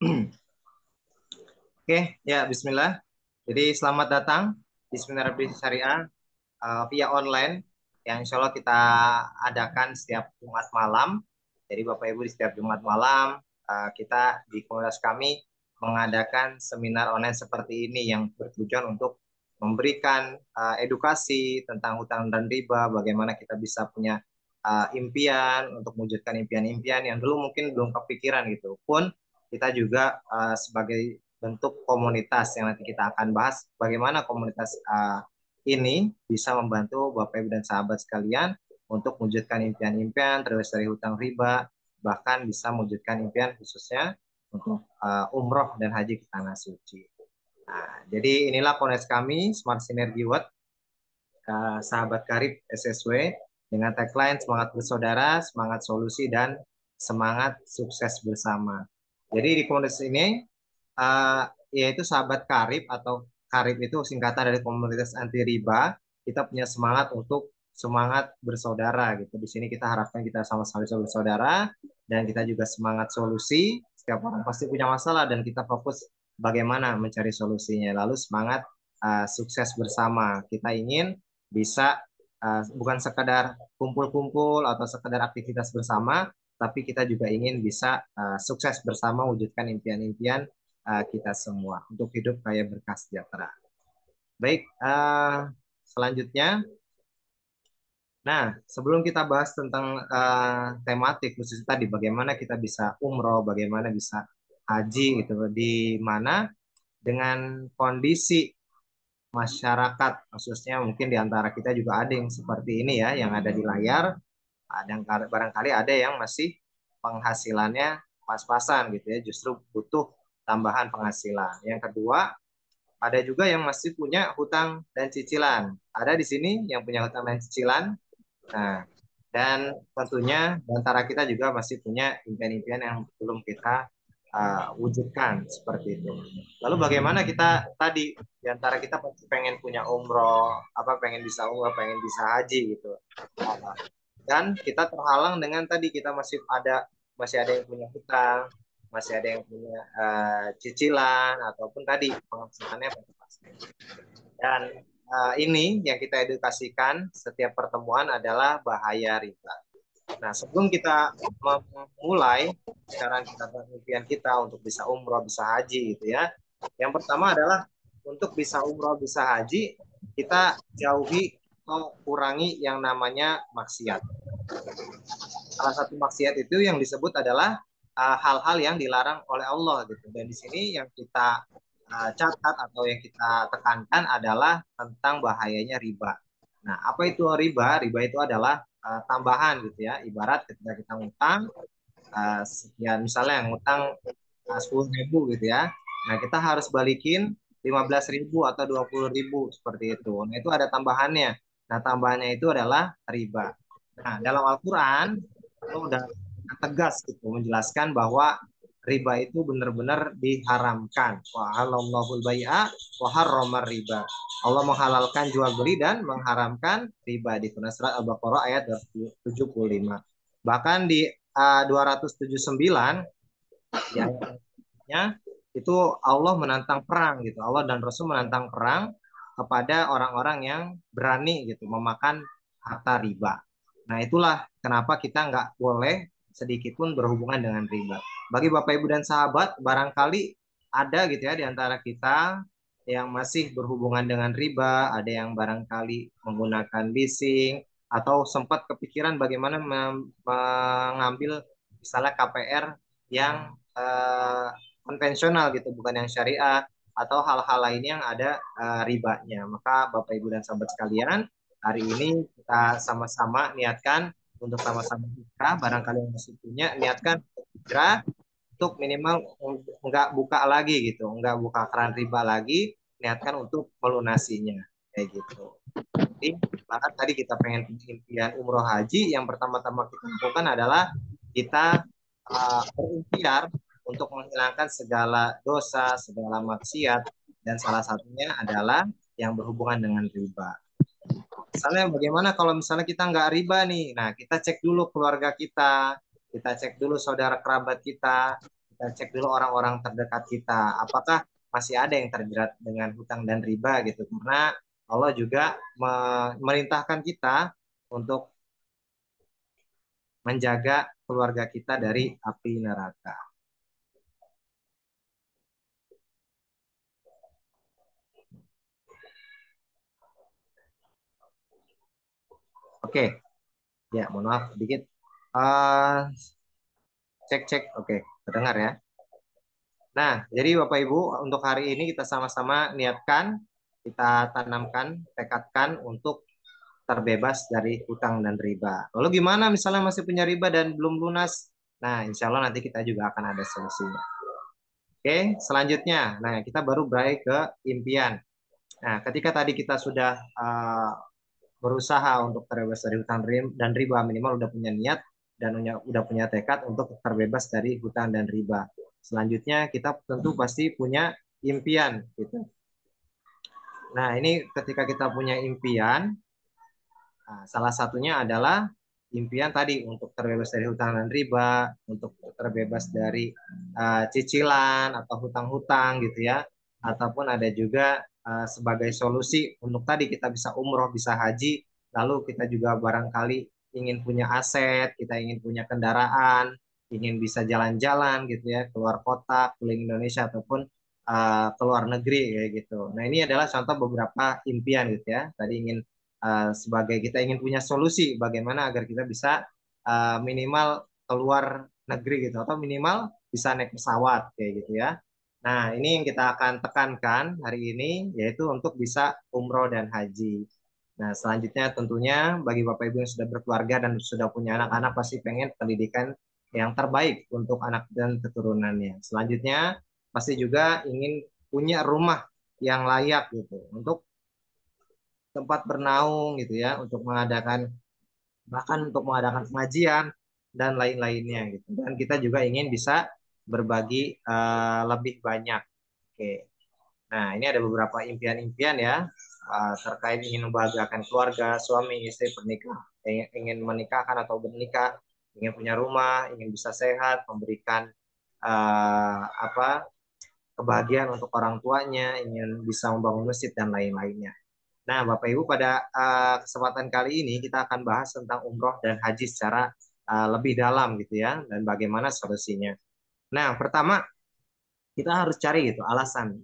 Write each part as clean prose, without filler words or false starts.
Oke, ya Bismillah. Jadi selamat datang di Seminar Bisnis Syariah via online yang insya Allah kita adakan setiap Jumat malam. Jadi Bapak Ibu di setiap Jumat malam kita di komunitas kami mengadakan seminar online seperti ini yang bertujuan untuk memberikan edukasi tentang hutang dan riba, bagaimana kita bisa punya impian untuk mewujudkan impian-impian yang dulu mungkin belum kepikiran gitu. Pun kita juga sebagai bentuk komunitas yang nanti kita akan bahas bagaimana komunitas ini bisa membantu Bapak Ibu dan sahabat sekalian untuk mewujudkan impian-impian terus dari hutang riba, bahkan bisa mewujudkan impian khususnya untuk umroh dan haji ke tanah suci. Nah, jadi inilah komunitas kami Smart Synergy World, sahabat karib SSW dengan tagline semangat bersaudara, semangat solusi dan semangat sukses bersama. Jadi di komunitas ini yaitu sahabat karib atau karib itu singkatan dari komunitas anti riba. Kita punya semangat untuk semangat bersaudara gitu. Di sini kita harapkan kita sama-sama bisa bersaudara dan kita juga semangat solusi. Setiap orang pasti punya masalah dan kita fokus bagaimana mencari solusinya. Lalu semangat sukses bersama. Kita ingin bisa bukan sekedar kumpul-kumpul atau sekedar aktivitas bersama, tapi kita juga ingin bisa sukses bersama wujudkan impian-impian kita semua untuk hidup kaya berkah sejahtera. Baik, selanjutnya, nah sebelum kita bahas tentang tematik khusus tadi, bagaimana kita bisa umroh, bagaimana bisa haji gitu, di mana dengan kondisi masyarakat, khususnya mungkin di antara kita juga ada yang seperti ini ya, yang ada di layar, ada yang barangkali ada yang masih penghasilannya pas-pasan gitu ya, justru butuh tambahan penghasilan. Yang kedua, ada juga yang masih punya hutang dan cicilan. Ada di sini yang punya hutang dan cicilan. Nah, dan tentunya di antara kita juga masih punya impian-impian yang belum kita wujudkan seperti itu. Lalu bagaimana kita tadi di antara kita pasti pengen punya umroh, apa pengen bisa umroh, pengen bisa haji gitu. Dan kita terhalang dengan tadi kita masih ada yang punya hutang, masih ada yang punya cicilan ataupun tadi penghasilannya pas-pasan. Dan ini yang kita edukasikan setiap pertemuan adalah bahaya riba. Nah, sebelum kita memulai sekarang kita impian kita untuk bisa umroh, bisa haji gitu ya. Yang pertama adalah untuk bisa umroh, bisa haji, kita jauhi atau kurangi yang namanya maksiat. Salah satu maksiat itu yang disebut adalah hal-hal yang dilarang oleh Allah gitu. Dan di sini yang kita catat atau yang kita tekankan adalah tentang bahayanya riba. Nah, apa itu riba? Riba itu adalah tambahan gitu ya. Ibarat ketika kita ngutang, ya misalnya ngutang 10.000 gitu ya. Nah, kita harus balikin 15.000 atau 20.000 seperti itu. Nah, itu ada tambahannya. Nah, tambahannya itu adalah riba. Nah, dalam Al-Quran itu udah tegas gitu menjelaskan bahwa riba itu benar-benar diharamkan. Wa halallahu bai'a wa harramar riba. Allah menghalalkan jual beli dan mengharamkan riba di surat Al-Baqarah ayat 275. Bahkan di 279 ya itu Allah menantang perang gitu. Allah dan Rasul menantang perang kepada orang-orang yang berani gitu memakan harta riba. Nah, itulah kenapa kita nggak boleh sedikit pun berhubungan dengan riba. Bagi Bapak Ibu dan sahabat, barangkali ada gitu ya di antara kita yang masih berhubungan dengan riba, ada yang barangkali menggunakan leasing atau sempat kepikiran bagaimana mengambil misalnya KPR yang konvensional gitu, bukan yang syariah atau hal-hal lainnya yang ada ribanya. Maka Bapak Ibu dan sahabat sekalian, hari ini kita sama-sama niatkan untuk sama-sama kita, barangkali yang masih punya, niatkan hijrah untuk minimal nggak buka lagi gitu, nggak buka keran riba lagi, niatkan untuk melunasinya kayak gitu. Jadi bahkan tadi kita pengen impian umroh haji, yang pertama-tama kita lakukan adalah kita berikhtiar untuk menghilangkan segala dosa, segala maksiat, dan salah satunya adalah yang berhubungan dengan riba. Misalnya bagaimana kalau misalnya kita nggak riba nih, nah kita cek dulu keluarga kita cek dulu saudara kerabat kita, Kita cek dulu orang-orang terdekat kita, apakah masih ada yang terjerat dengan hutang dan riba gitu. Karena Allah juga memerintahkan kita untuk menjaga keluarga kita dari api neraka. Oke, ya mohon maaf sedikit. Eh, cek cek, oke, terdengar ya. Nah, jadi Bapak Ibu, untuk hari ini kita sama-sama niatkan, kita tanamkan, tekadkan untuk terbebas dari hutang dan riba. Lalu gimana misalnya masih punya riba dan belum lunas? Nah, insya Allah nanti kita juga akan ada solusinya. Oke, selanjutnya, nah kita baru berai ke impian. Nah, ketika tadi kita sudah berusaha untuk terbebas dari hutang dan riba, minimal udah punya niat dan udah punya tekad untuk terbebas dari hutang dan riba. Selanjutnya kita tentu pasti punya impian gitu. Nah, ini ketika kita punya impian, nah, salah satunya adalah impian tadi untuk terbebas dari hutang dan riba, untuk terbebas dari cicilan atau hutang-hutang gitu ya, ataupun ada juga sebagai solusi untuk tadi kita bisa umroh, bisa haji, lalu kita juga barangkali ingin punya aset, kita ingin punya kendaraan, ingin bisa jalan-jalan gitu ya, keluar kota, keliling Indonesia ataupun keluar negeri kayak gitu. Nah ini adalah contoh beberapa impian gitu ya. Tadi ingin sebagai kita ingin punya solusi bagaimana agar kita bisa minimal keluar negeri gitu atau minimal bisa naik pesawat kayak gitu ya. Nah, ini yang kita akan tekankan hari ini yaitu untuk bisa umroh dan haji. Nah, selanjutnya tentunya bagi Bapak Ibu yang sudah berkeluarga dan sudah punya anak-anak pasti pengen pendidikan yang terbaik untuk anak dan keturunannya. Selanjutnya pasti juga ingin punya rumah yang layak gitu untuk tempat bernaung gitu ya untuk mengadakan bahkan untuk mengadakan pengajian dan lain-lainnya gitu. Dan kita juga ingin bisa berbagi lebih banyak. Oke. Nah, ini ada beberapa impian-impian ya terkait ingin membahagiakan keluarga, suami, istri, pernikah, ingin menikahkan atau bernikah, ingin punya rumah, ingin bisa sehat, memberikan apa kebahagiaan untuk orang tuanya, ingin bisa membangun masjid dan lain-lainnya. Nah, Bapak Ibu, pada kesempatan kali ini kita akan bahas tentang umroh dan haji secara lebih dalam gitu ya, dan bagaimana solusinya. Nah, pertama kita harus cari gitu alasan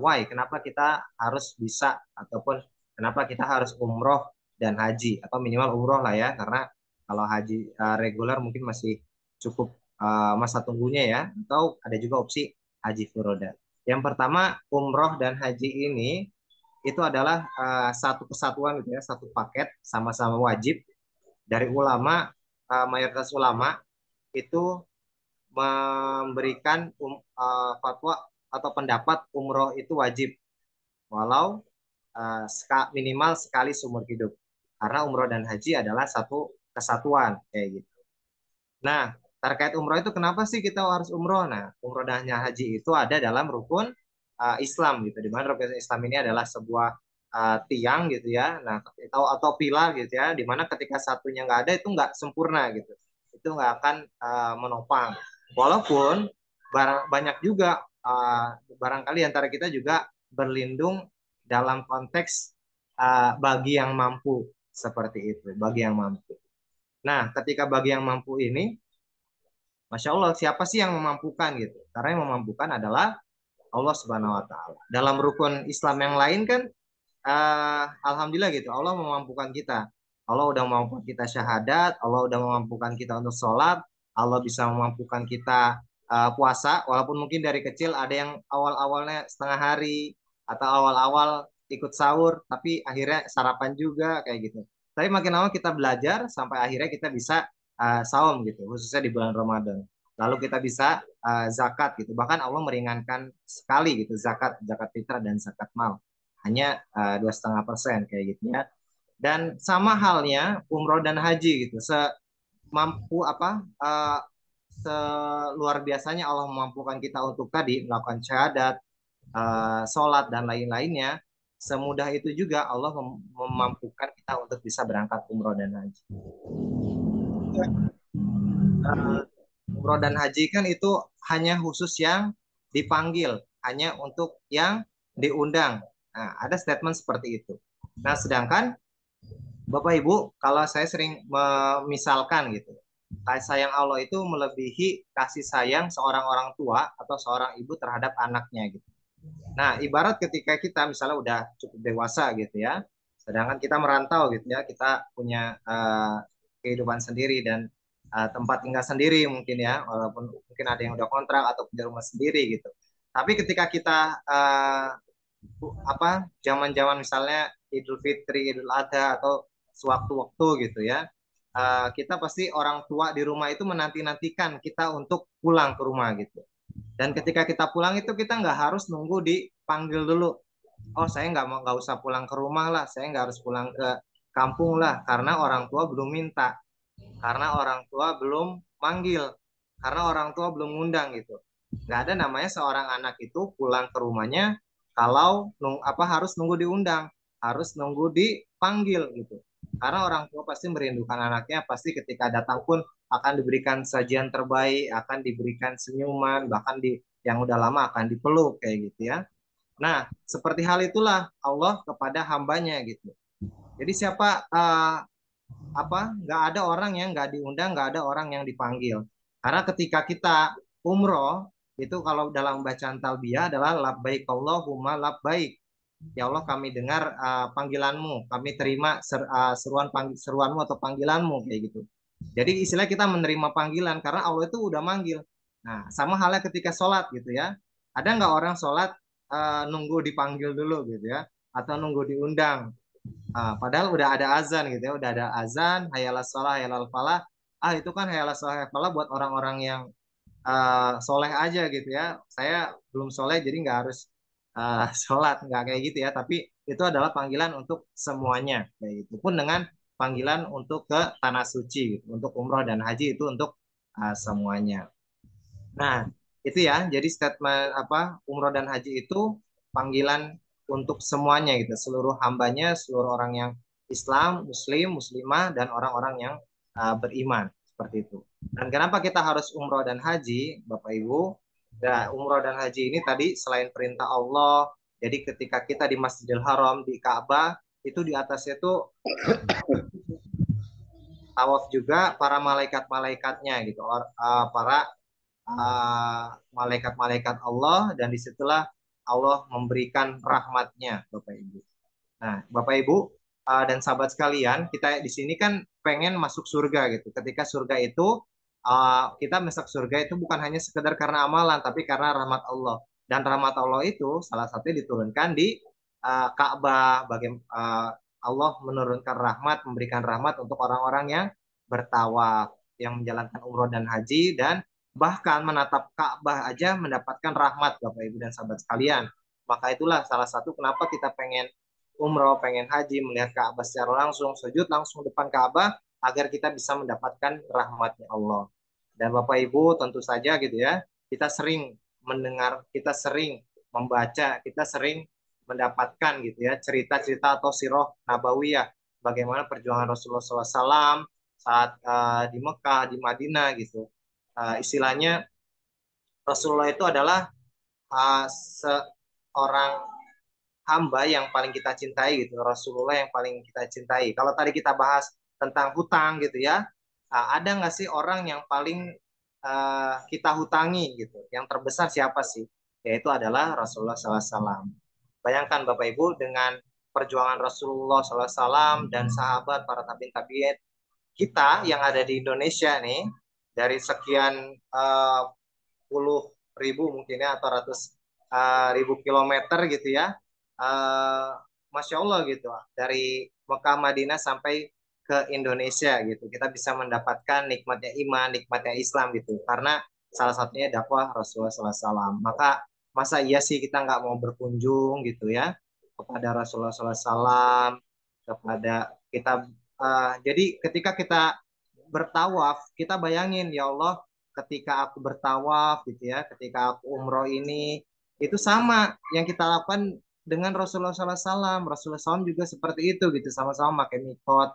why, kenapa kita harus bisa ataupun kenapa kita harus umroh dan haji atau minimal umroh lah ya, karena kalau haji reguler mungkin masih cukup masa tunggunya ya, atau ada juga opsi haji furoda. Yang pertama, umroh dan haji ini itu adalah satu kesatuan gitu ya, satu paket sama-sama wajib dari ulama, mayoritas ulama itu memberikan fatwa atau pendapat umroh itu wajib walau minimal sekali seumur hidup karena umroh dan haji adalah satu kesatuan kayak gitu. Nah, terkait umroh itu kenapa sih kita harus umroh? Nah, umroh dan haji itu ada dalam rukun Islam gitu, di mana rukun Islam ini adalah sebuah tiang gitu ya, nah atau pilar gitu ya, di mana ketika satunya nggak ada itu nggak sempurna gitu, itu nggak akan menopang. Walaupun banyak juga barangkali antara kita juga berlindung dalam konteks bagi yang mampu seperti itu, bagi yang mampu. Nah, ketika bagi yang mampu ini Masya Allah, siapa sih yang memampukan gitu? Karena yang memampukan adalah Allah Subhanahu wa Ta'ala. Dalam rukun Islam yang lain kan, alhamdulillah gitu, Allah memampukan kita. Allah udah memampukan kita syahadat, Allah udah memampukan kita untuk sholat, Allah bisa memampukan kita puasa, walaupun mungkin dari kecil ada yang awal-awalnya setengah hari atau awal-awal ikut sahur, tapi akhirnya sarapan juga kayak gitu. Tapi makin lama kita belajar sampai akhirnya kita bisa saum gitu, khususnya di bulan Ramadan. Lalu kita bisa zakat gitu. Bahkan Allah meringankan sekali gitu zakat, zakat fitrah dan zakat mal. Hanya 2,5% kayak gitu ya. Dan sama halnya umroh dan haji gitu. Semampu apa seluar biasanya Allah memampukan kita untuk tadi melakukan syahadat, sholat dan lain-lainnya. Semudah itu juga Allah memampukan kita untuk bisa berangkat umroh dan haji. Umroh dan haji kan itu hanya khusus yang dipanggil, hanya untuk yang diundang. Nah, ada statement seperti itu. Nah, sedangkan Bapak Ibu, kalau saya sering memisalkan gitu, kasih sayang Allah itu melebihi kasih sayang seorang orang tua atau seorang ibu terhadap anaknya gitu. Nah, ibarat ketika kita misalnya udah cukup dewasa gitu ya, sedangkan kita merantau gitu ya, kita punya kehidupan sendiri dan tempat tinggal sendiri mungkin ya, walaupun mungkin ada yang udah kontrak atau punya rumah sendiri gitu. Tapi ketika kita zaman-zaman misalnya Idul Fitri, Idul Adha atau sewaktu-waktu gitu ya, kita pasti orang tua di rumah itu menanti-nantikan kita untuk pulang ke rumah gitu. Dan ketika kita pulang itu kita nggak harus nunggu dipanggil dulu. Oh, saya nggak usah pulang ke rumah lah, saya nggak harus pulang ke kampung lah, karena orang tua belum minta, karena orang tua belum manggil, karena orang tua belum ngundang gitu. Nggak ada namanya seorang anak itu pulang ke rumahnya kalau harus nunggu diundang, harus nunggu dipanggil gitu. Karena orang tua pasti merindukan anaknya, pasti ketika datang pun akan diberikan sajian terbaik, akan diberikan senyuman, bahkan yang udah lama akan dipeluk kayak gitu ya. Nah, seperti hal itulah Allah kepada hambanya gitu. Jadi siapa nggak ada orang yang nggak diundang, nggak ada orang yang dipanggil. Karena ketika kita umroh itu kalau dalam bacaan talbiyah adalah labbaik Allahumma labbaik. Ya Allah kami dengar panggilanmu, kami terima seruanmu atau panggilanmu kayak gitu. Jadi istilah kita menerima panggilan karena Allah itu udah manggil. Nah, sama halnya ketika sholat gitu ya. Ada nggak orang sholat nunggu dipanggil dulu gitu ya, atau nunggu diundang? Padahal udah ada azan gitu ya, udah ada azan, hayalas sholah, hayalal falah. Itu kan hayalas sholah, hayalal falah buat orang-orang yang soleh aja gitu ya. Saya belum soleh jadi nggak harus sholat, nggak kayak gitu ya. Tapi itu adalah panggilan untuk semuanya. Kayak gitu. Pun dengan panggilan untuk ke tanah suci, gitu. Untuk umroh dan haji itu untuk semuanya. Nah, itu ya. Jadi statement umroh dan haji itu panggilan untuk semuanya gitu, seluruh hambanya, seluruh orang yang Islam, Muslim, Muslimah, dan orang-orang yang beriman seperti itu. Dan kenapa kita harus umroh dan haji, Bapak Ibu? Ya, umroh dan haji ini tadi selain perintah Allah, jadi ketika kita di Masjidil Haram, di Ka'bah, itu di atasnya itu tawaf juga para malaikat-malaikatnya gitu, para malaikat-malaikat Allah dan disitulah Allah memberikan rahmatnya Bapak Ibu. Nah Bapak Ibu dan sahabat sekalian kita di sini kan pengen masuk surga gitu. Ketika surga itu kita masuk surga itu bukan hanya sekedar karena amalan tapi karena rahmat Allah. Dan rahmat Allah itu salah satunya diturunkan di Ka'bah. Allah menurunkan rahmat, memberikan rahmat untuk orang-orang yang bertawaf, yang menjalankan umroh dan haji dan bahkan menatap Ka'bah aja mendapatkan rahmat Bapak Ibu dan sahabat sekalian. Maka itulah salah satu kenapa kita pengen umroh, pengen haji, melihat Ka'bah secara langsung, sujud langsung depan Ka'bah agar kita bisa mendapatkan rahmatnya Allah. Dan Bapak Ibu tentu saja gitu ya, kita sering mendengar, kita sering membaca, kita sering mendapatkan gitu ya cerita-cerita atau sirah nabawiyah bagaimana perjuangan Rasulullah SAW saat di Mekah, di Madinah gitu. Istilahnya Rasulullah itu adalah seorang hamba yang paling kita cintai gitu, Rasulullah yang paling kita cintai. Kalau tadi kita bahas tentang hutang gitu ya, ada nggak sih orang yang paling kita hutangi gitu? Yang terbesar siapa sih? Yaitu adalah Rasulullah SAW. Bayangkan Bapak Ibu dengan perjuangan Rasulullah SAW dan sahabat para tabiin tabiin kita yang ada di Indonesia nih dari sekian puluh ribu mungkin ya atau ratus ribu kilometer gitu ya. Uh, Masya Allah gitu dari Mekah Madinah sampai ke Indonesia gitu kita bisa mendapatkan nikmatnya iman, nikmatnya Islam gitu karena salah satunya dakwah Rasulullah SAW. Maka masa iya sih kita nggak mau berkunjung gitu ya kepada Rasulullah SAW, kepada kita jadi ketika kita bertawaf kita bayangin ya Allah ketika aku bertawaf gitu ya, ketika aku umroh ini itu sama yang kita lakukan dengan Rasulullah SAW. Rasulullah SAW juga seperti itu gitu, sama-sama pakai mikot,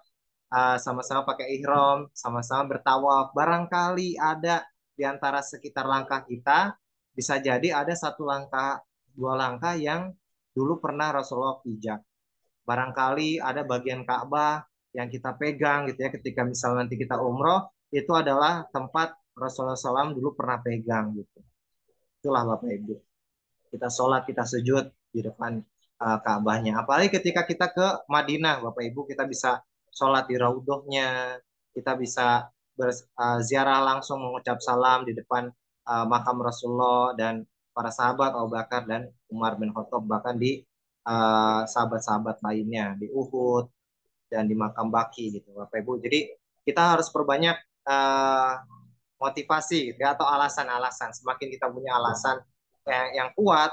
sama-sama pakai ihram, sama-sama bertawaf. Barangkali ada di antara sekitar langkah kita, bisa jadi ada satu langkah, dua langkah yang dulu pernah Rasulullah pijak. Barangkali ada bagian Ka'bah yang kita pegang gitu ya, ketika misal nanti kita umroh, itu adalah tempat Rasulullah SAW dulu pernah pegang gitu. Itulah Bapak Ibu. Kita sholat, kita sujud di depan Ka'bahnya. Apalagi ketika kita ke Madinah, Bapak Ibu, kita bisa sholat di raudhohnya, kita bisa ziarah langsung mengucap salam di depan makam Rasulullah dan para sahabat Abu Bakar dan Umar bin Khattab, bahkan di sahabat-sahabat lainnya di Uhud dan di makam Baki gitu, Bapak Ibu. Jadi kita harus perbanyak uh, motivasi gitu ya, atau alasan-alasan. Semakin kita punya alasan yang kuat,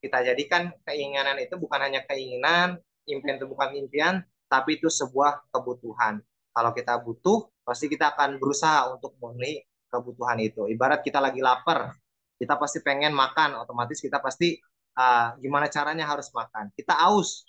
kita jadikan keinginan itu bukan hanya keinginan, impian itu bukan impian, tapi itu sebuah kebutuhan. Kalau kita butuh, pasti kita akan berusaha untuk memenuhi kebutuhan itu. Ibarat kita lagi lapar, kita pasti pengen makan, otomatis kita pasti gimana caranya harus makan. Kita aus,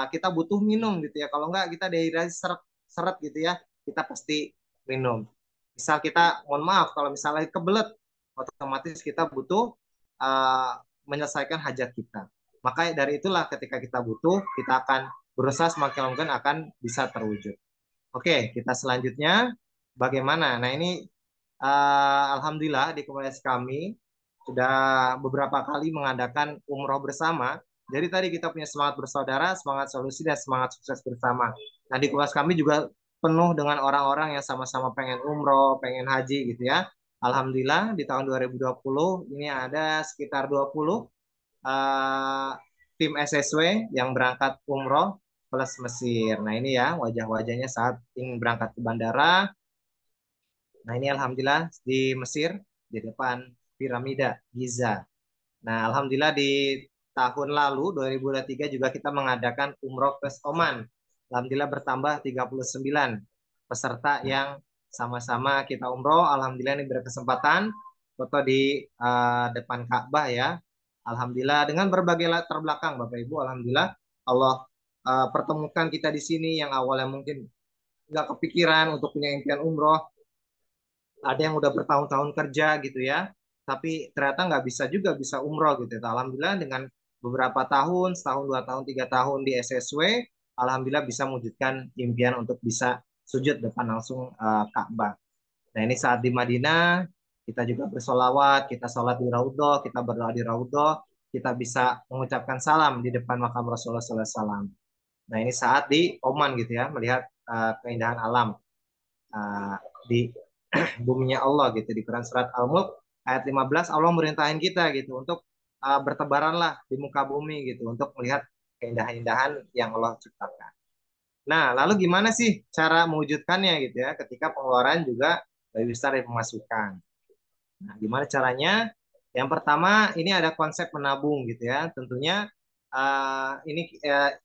kita butuh minum gitu ya. Kalau enggak kita dehidrasi seret gitu ya, kita pasti minum. Misal kita, mohon maaf, kalau misalnya kebelet, otomatis kita butuh uh, menyelesaikan hajat kita. Maka dari itulah ketika kita butuh, kita akan berusaha semakin mungkin akan bisa terwujud. Oke, kita selanjutnya bagaimana? Nah ini Alhamdulillah di komunitas kami sudah beberapa kali mengadakan umroh bersama. Jadi tadi kita punya semangat bersaudara, semangat solusi, dan semangat sukses bersama. Nah di komunitas kami juga penuh dengan orang-orang yang sama-sama pengen umroh, pengen haji gitu ya. Alhamdulillah di tahun 2020 ini ada sekitar 20 eh, tim SSW yang berangkat umroh plus Mesir. Nah ini ya wajah-wajahnya saat ingin berangkat ke bandara. Nah ini alhamdulillah di Mesir di depan piramida Giza. Nah alhamdulillah di tahun lalu 2023 juga kita mengadakan umroh ke Oman. Alhamdulillah bertambah 39 peserta yang sama-sama kita umroh. Alhamdulillah ini berkesempatan foto di depan Ka'bah ya. Alhamdulillah dengan berbagai latar belakang Bapak Ibu. Alhamdulillah Allah pertemukan kita di sini yang awalnya mungkin nggak kepikiran untuk punya impian umroh, ada yang udah bertahun-tahun kerja gitu ya, tapi ternyata nggak bisa juga bisa umroh gitu. Alhamdulillah dengan beberapa tahun, setahun, 2 tahun, 3 tahun di SSW, alhamdulillah bisa mewujudkan impian untuk bisa sujud depan langsung Ka'bah. Nah ini saat di Madinah, kita juga bersolawat, kita sholat di Raudhoh, kita berdoa di Raudhoh, kita bisa mengucapkan salam di depan makam Rasulullah SAW. Nah ini saat di Oman gitu ya, melihat keindahan alam di buminya Allah gitu. Di Quran surat Al-Mulk ayat 15 Allah merintahin kita gitu untuk bertebaranlah di muka bumi gitu untuk melihat keindahan-indahan yang Allah ciptakan. Nah, lalu gimana sih cara mewujudkannya gitu ya ketika pengeluaran juga lebih besar dari pemasukan. Nah, gimana caranya? Yang pertama ini ada konsep menabung gitu ya. Tentunya ini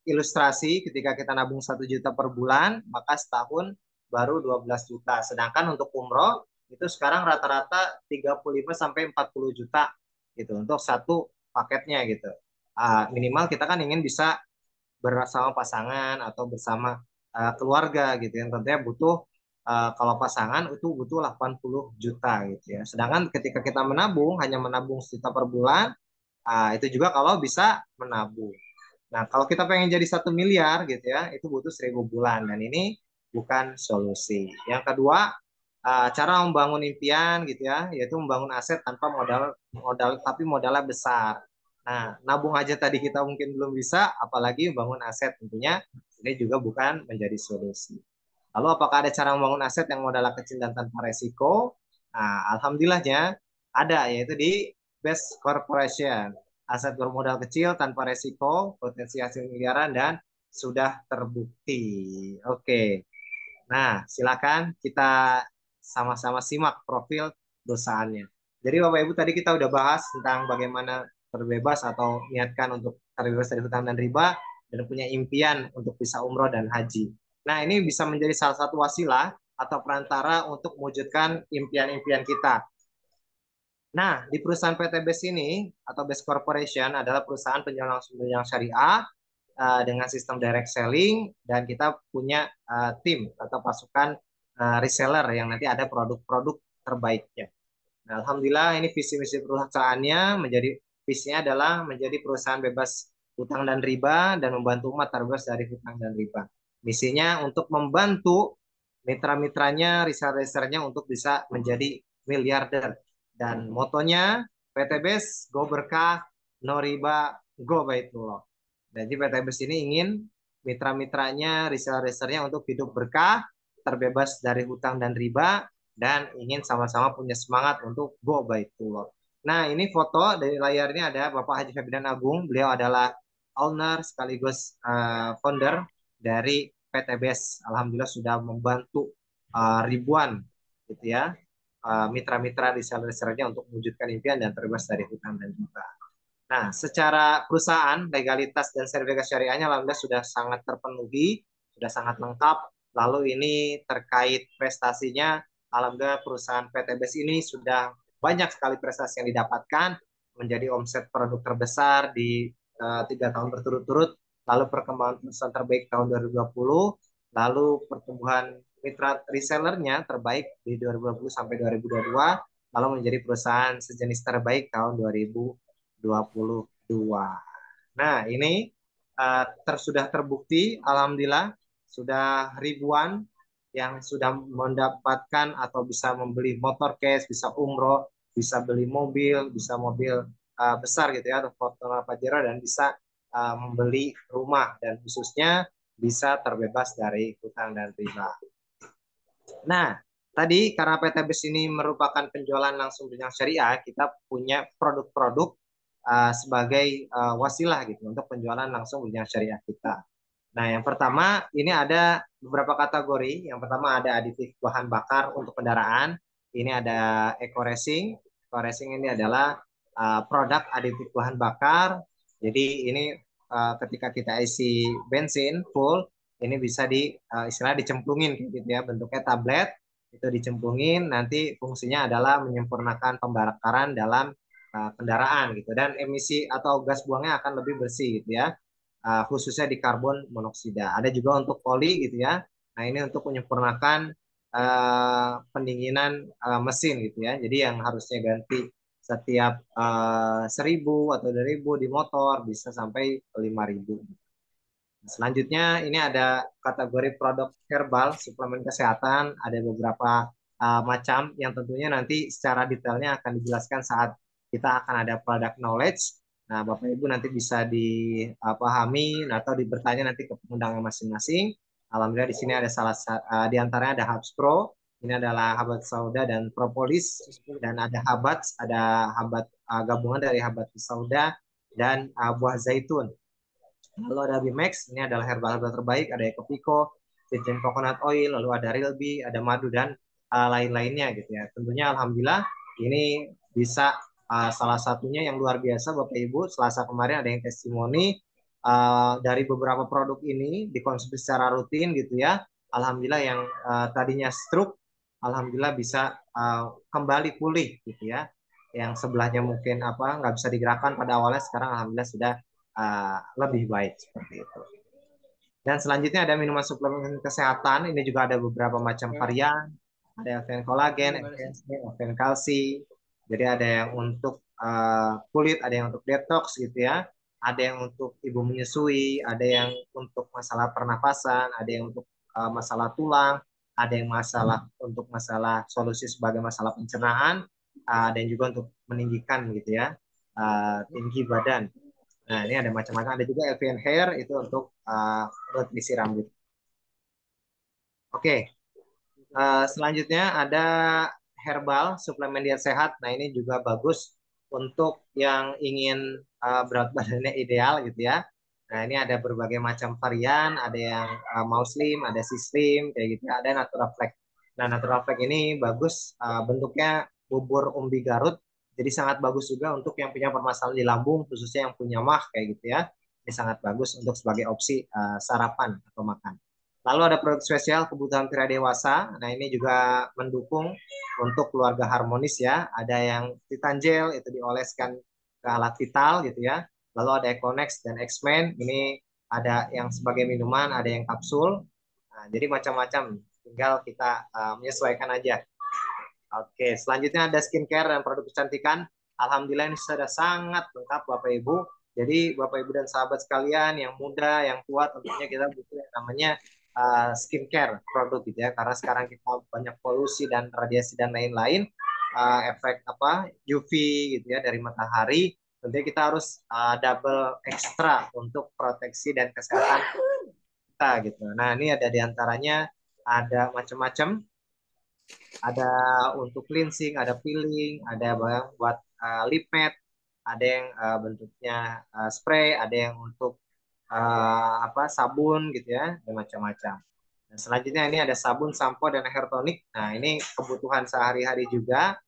ilustrasi ketika kita nabung 1 juta per bulan, maka setahun baru 12 juta. Sedangkan untuk umroh itu sekarang rata-rata 35 sampai 40 juta gitu untuk satu paketnya gitu. Minimal kita kan ingin bisa bersama pasangan atau bersama keluarga gitu yang tentunya butuh kalau pasangan itu butuh 80 juta gitu ya. Sedangkan ketika kita menabung hanya menabung sejuta per bulan, itu juga kalau bisa menabung. Nah, kalau kita pengen jadi 1 miliar gitu ya, itu butuh 1.000 bulan dan ini bukan solusi. Yang kedua, cara membangun impian gitu ya, yaitu membangun aset tanpa modal modal tapi modalnya besar. Nah, nabung aja tadi kita mungkin belum bisa, apalagi membangun aset tentunya ini juga bukan menjadi solusi. Lalu apakah ada cara membangun aset yang modalnya kecil dan tanpa resiko? Nah, alhamdulillahnya ada, yaitu di Best Corporation. Aset bermodal kecil tanpa resiko, potensi hasil miliaran, dan sudah terbukti. Oke, nah silakan kita sama-sama simak profil perusahaannya. Jadi Bapak Ibu tadi kita udah bahas tentang bagaimana terbebas atau niatkan untuk terbebas dari hutang dan riba dan punya impian untuk bisa umroh dan haji. Nah ini bisa menjadi salah satu wasilah atau perantara untuk mewujudkan impian-impian kita. Nah, di perusahaan PT BES ini atau BES Corporation adalah perusahaan penjualan langsung yang syariah dengan sistem direct selling dan kita punya tim atau pasukan reseller yang nanti ada produk-produk terbaiknya. Nah, alhamdulillah ini visi misi perusahaannya visinya adalah menjadi perusahaan bebas hutang dan riba dan membantu umat terbebas dari hutang dan riba. Misinya untuk membantu mitra-mitranya, reseller-resellernya untuk bisa menjadi miliarder. Dan motonya PTBS Go Berkah, No Riba, Go Baitullah. Jadi PTBS ini ingin mitra-mitranya, reseller-resellernya untuk hidup berkah, terbebas dari hutang dan riba, dan ingin sama-sama punya semangat untuk go baitullah. Nah, ini foto dari layarnya ada Bapak Haji Febidan Agung. Beliau adalah owner sekaligus founder dari PTBS. Alhamdulillah sudah membantu ribuan gitu ya mitra-mitra reseller-resellernya untuk mewujudkan impian dan terbebas dari hutang dan riba. Nah, secara perusahaan, legalitas dan sertifikasi syariahnya alhamdulillah sudah sangat terpenuhi, sudah sangat lengkap. Lalu ini terkait prestasinya, alhamdulillah perusahaan PTBS ini sudah banyak sekali prestasi yang didapatkan, menjadi omset produk terbesar di 3 tahun berturut-turut, lalu perkembangan perusahaan terbaik tahun 2020, lalu pertumbuhan mitra resellernya terbaik di 2020 sampai 2022, lalu menjadi perusahaan sejenis terbaik tahun 2022. Nah, ini sudah terbukti, alhamdulillah, sudah ribuan yang sudah mendapatkan atau bisa membeli motor cash, bisa umroh, bisa beli mobil, bisa mobil besar gitu ya, atau Fortuner Pajero, dan bisa membeli rumah, dan khususnya bisa terbebas dari hutang dan riba. Nah, tadi karena PTBS ini merupakan penjualan langsung dengan syariah, kita punya produk-produk sebagai wasilah gitu untuk penjualan langsung dengan syariah kita. Nah, yang pertama ini ada beberapa kategori. Yang pertama ada aditif bahan bakar untuk kendaraan. Ini ada Eco Racing. Eco Racing ini adalah produk aditif bahan bakar. Jadi ini ketika kita isi bensin full, ini bisa istilah dicemplungin gitu ya, bentuknya tablet. Itu dicemplungin, nanti fungsinya adalah menyempurnakan pembakaran dalam kendaraan gitu, dan emisi atau gas buangnya akan lebih bersih gitu ya, khususnya di karbon monoksida. Ada juga untuk poli gitu ya. Nah, ini untuk menyempurnakan pendinginan mesin gitu ya. Jadi yang harusnya ganti setiap 1.000 atau 2.000 di motor bisa sampai 5.000. Selanjutnya ini ada kategori produk herbal, suplemen kesehatan, ada beberapa macam yang tentunya nanti secara detailnya akan dijelaskan saat kita akan ada product knowledge. Nah, Bapak Ibu nanti bisa dipahami atau bertanya nanti ke pengundangan masing-masing. Alhamdulillah di sini ada di antaranya ada Habs Pro, ini adalah habat sauda dan propolis, dan ada habat gabungan dari habat sauda dan buah zaitun. Lalu ada Bimax, ini adalah herbal-herbal terbaik, ada Ecopiko, Virgin Coconut Oil, lalu ada Rilby, ada madu, dan lain-lainnya gitu ya. Tentunya alhamdulillah ini bisa salah satunya yang luar biasa Bapak Ibu, Selasa kemarin ada yang testimoni dari beberapa produk ini dikonsumsi secara rutin gitu ya. Alhamdulillah yang tadinya stroke, alhamdulillah bisa kembali pulih gitu ya. Yang sebelahnya mungkin nggak bisa digerakkan pada awalnya, sekarang alhamdulillah sudah lebih baik seperti itu. Dan selanjutnya ada minuman suplemen kesehatan. Ini juga ada beberapa macam varian. Ada Elven Collagen, Elven Zinc, Elven Kalsi. Jadi ada yang untuk kulit, ada yang untuk detox gitu ya. Ada yang untuk ibu menyusui, ada yang untuk masalah pernapasan, ada yang untuk masalah tulang, ada yang untuk masalah solusi sebagai masalah pencernaan, ada yang juga untuk meninggikan gitu ya, tinggi badan. Nah, ini ada macam-macam. Ada juga LVN Hair, itu untuk nutrisi rambut. Oke, selanjutnya ada herbal, suplemen diet sehat. Nah, ini juga bagus untuk yang ingin berat badannya ideal gitu ya. Nah, ini ada berbagai macam varian, ada yang mau slim, ada si slim, kayak gitu. Ada Natural Flex. Nah, Natural Flex ini bagus, bentuknya bubur umbi Garut. Jadi sangat bagus juga untuk yang punya permasalahan di lambung, khususnya yang punya mah kayak gitu ya. Ini sangat bagus untuk sebagai opsi sarapan atau makan. Lalu ada produk spesial kebutuhan pria dewasa. Nah, ini juga mendukung untuk keluarga harmonis ya. Ada yang Titanjel, itu dioleskan ke alat vital gitu ya. Lalu ada Econex dan X-Men. Ini ada yang sebagai minuman, ada yang kapsul. Nah, jadi macam-macam. Tinggal kita menyesuaikan aja. Oke, selanjutnya ada skincare dan produk kecantikan. Alhamdulillah ini sudah sangat lengkap Bapak Ibu. Jadi Bapak Ibu dan sahabat sekalian yang muda, yang tua tentunya kita butuh yang namanya skincare produk gitu ya. Karena sekarang kita banyak polusi dan radiasi dan lain-lain, efek apa UV gitu ya dari matahari. Tentunya kita harus double ekstra untuk proteksi dan kesehatan kita gitu. Nah, ini ada diantaranya ada macam-macam, ada untuk cleansing, ada peeling, ada buat lip matte, ada yang bentuknya spray, ada yang untuk apa sabun gitu ya, ada macam-macam. Dan selanjutnya ini ada sabun, sampo, dan hair tonic. Nah, ini kebutuhan sehari-hari juga.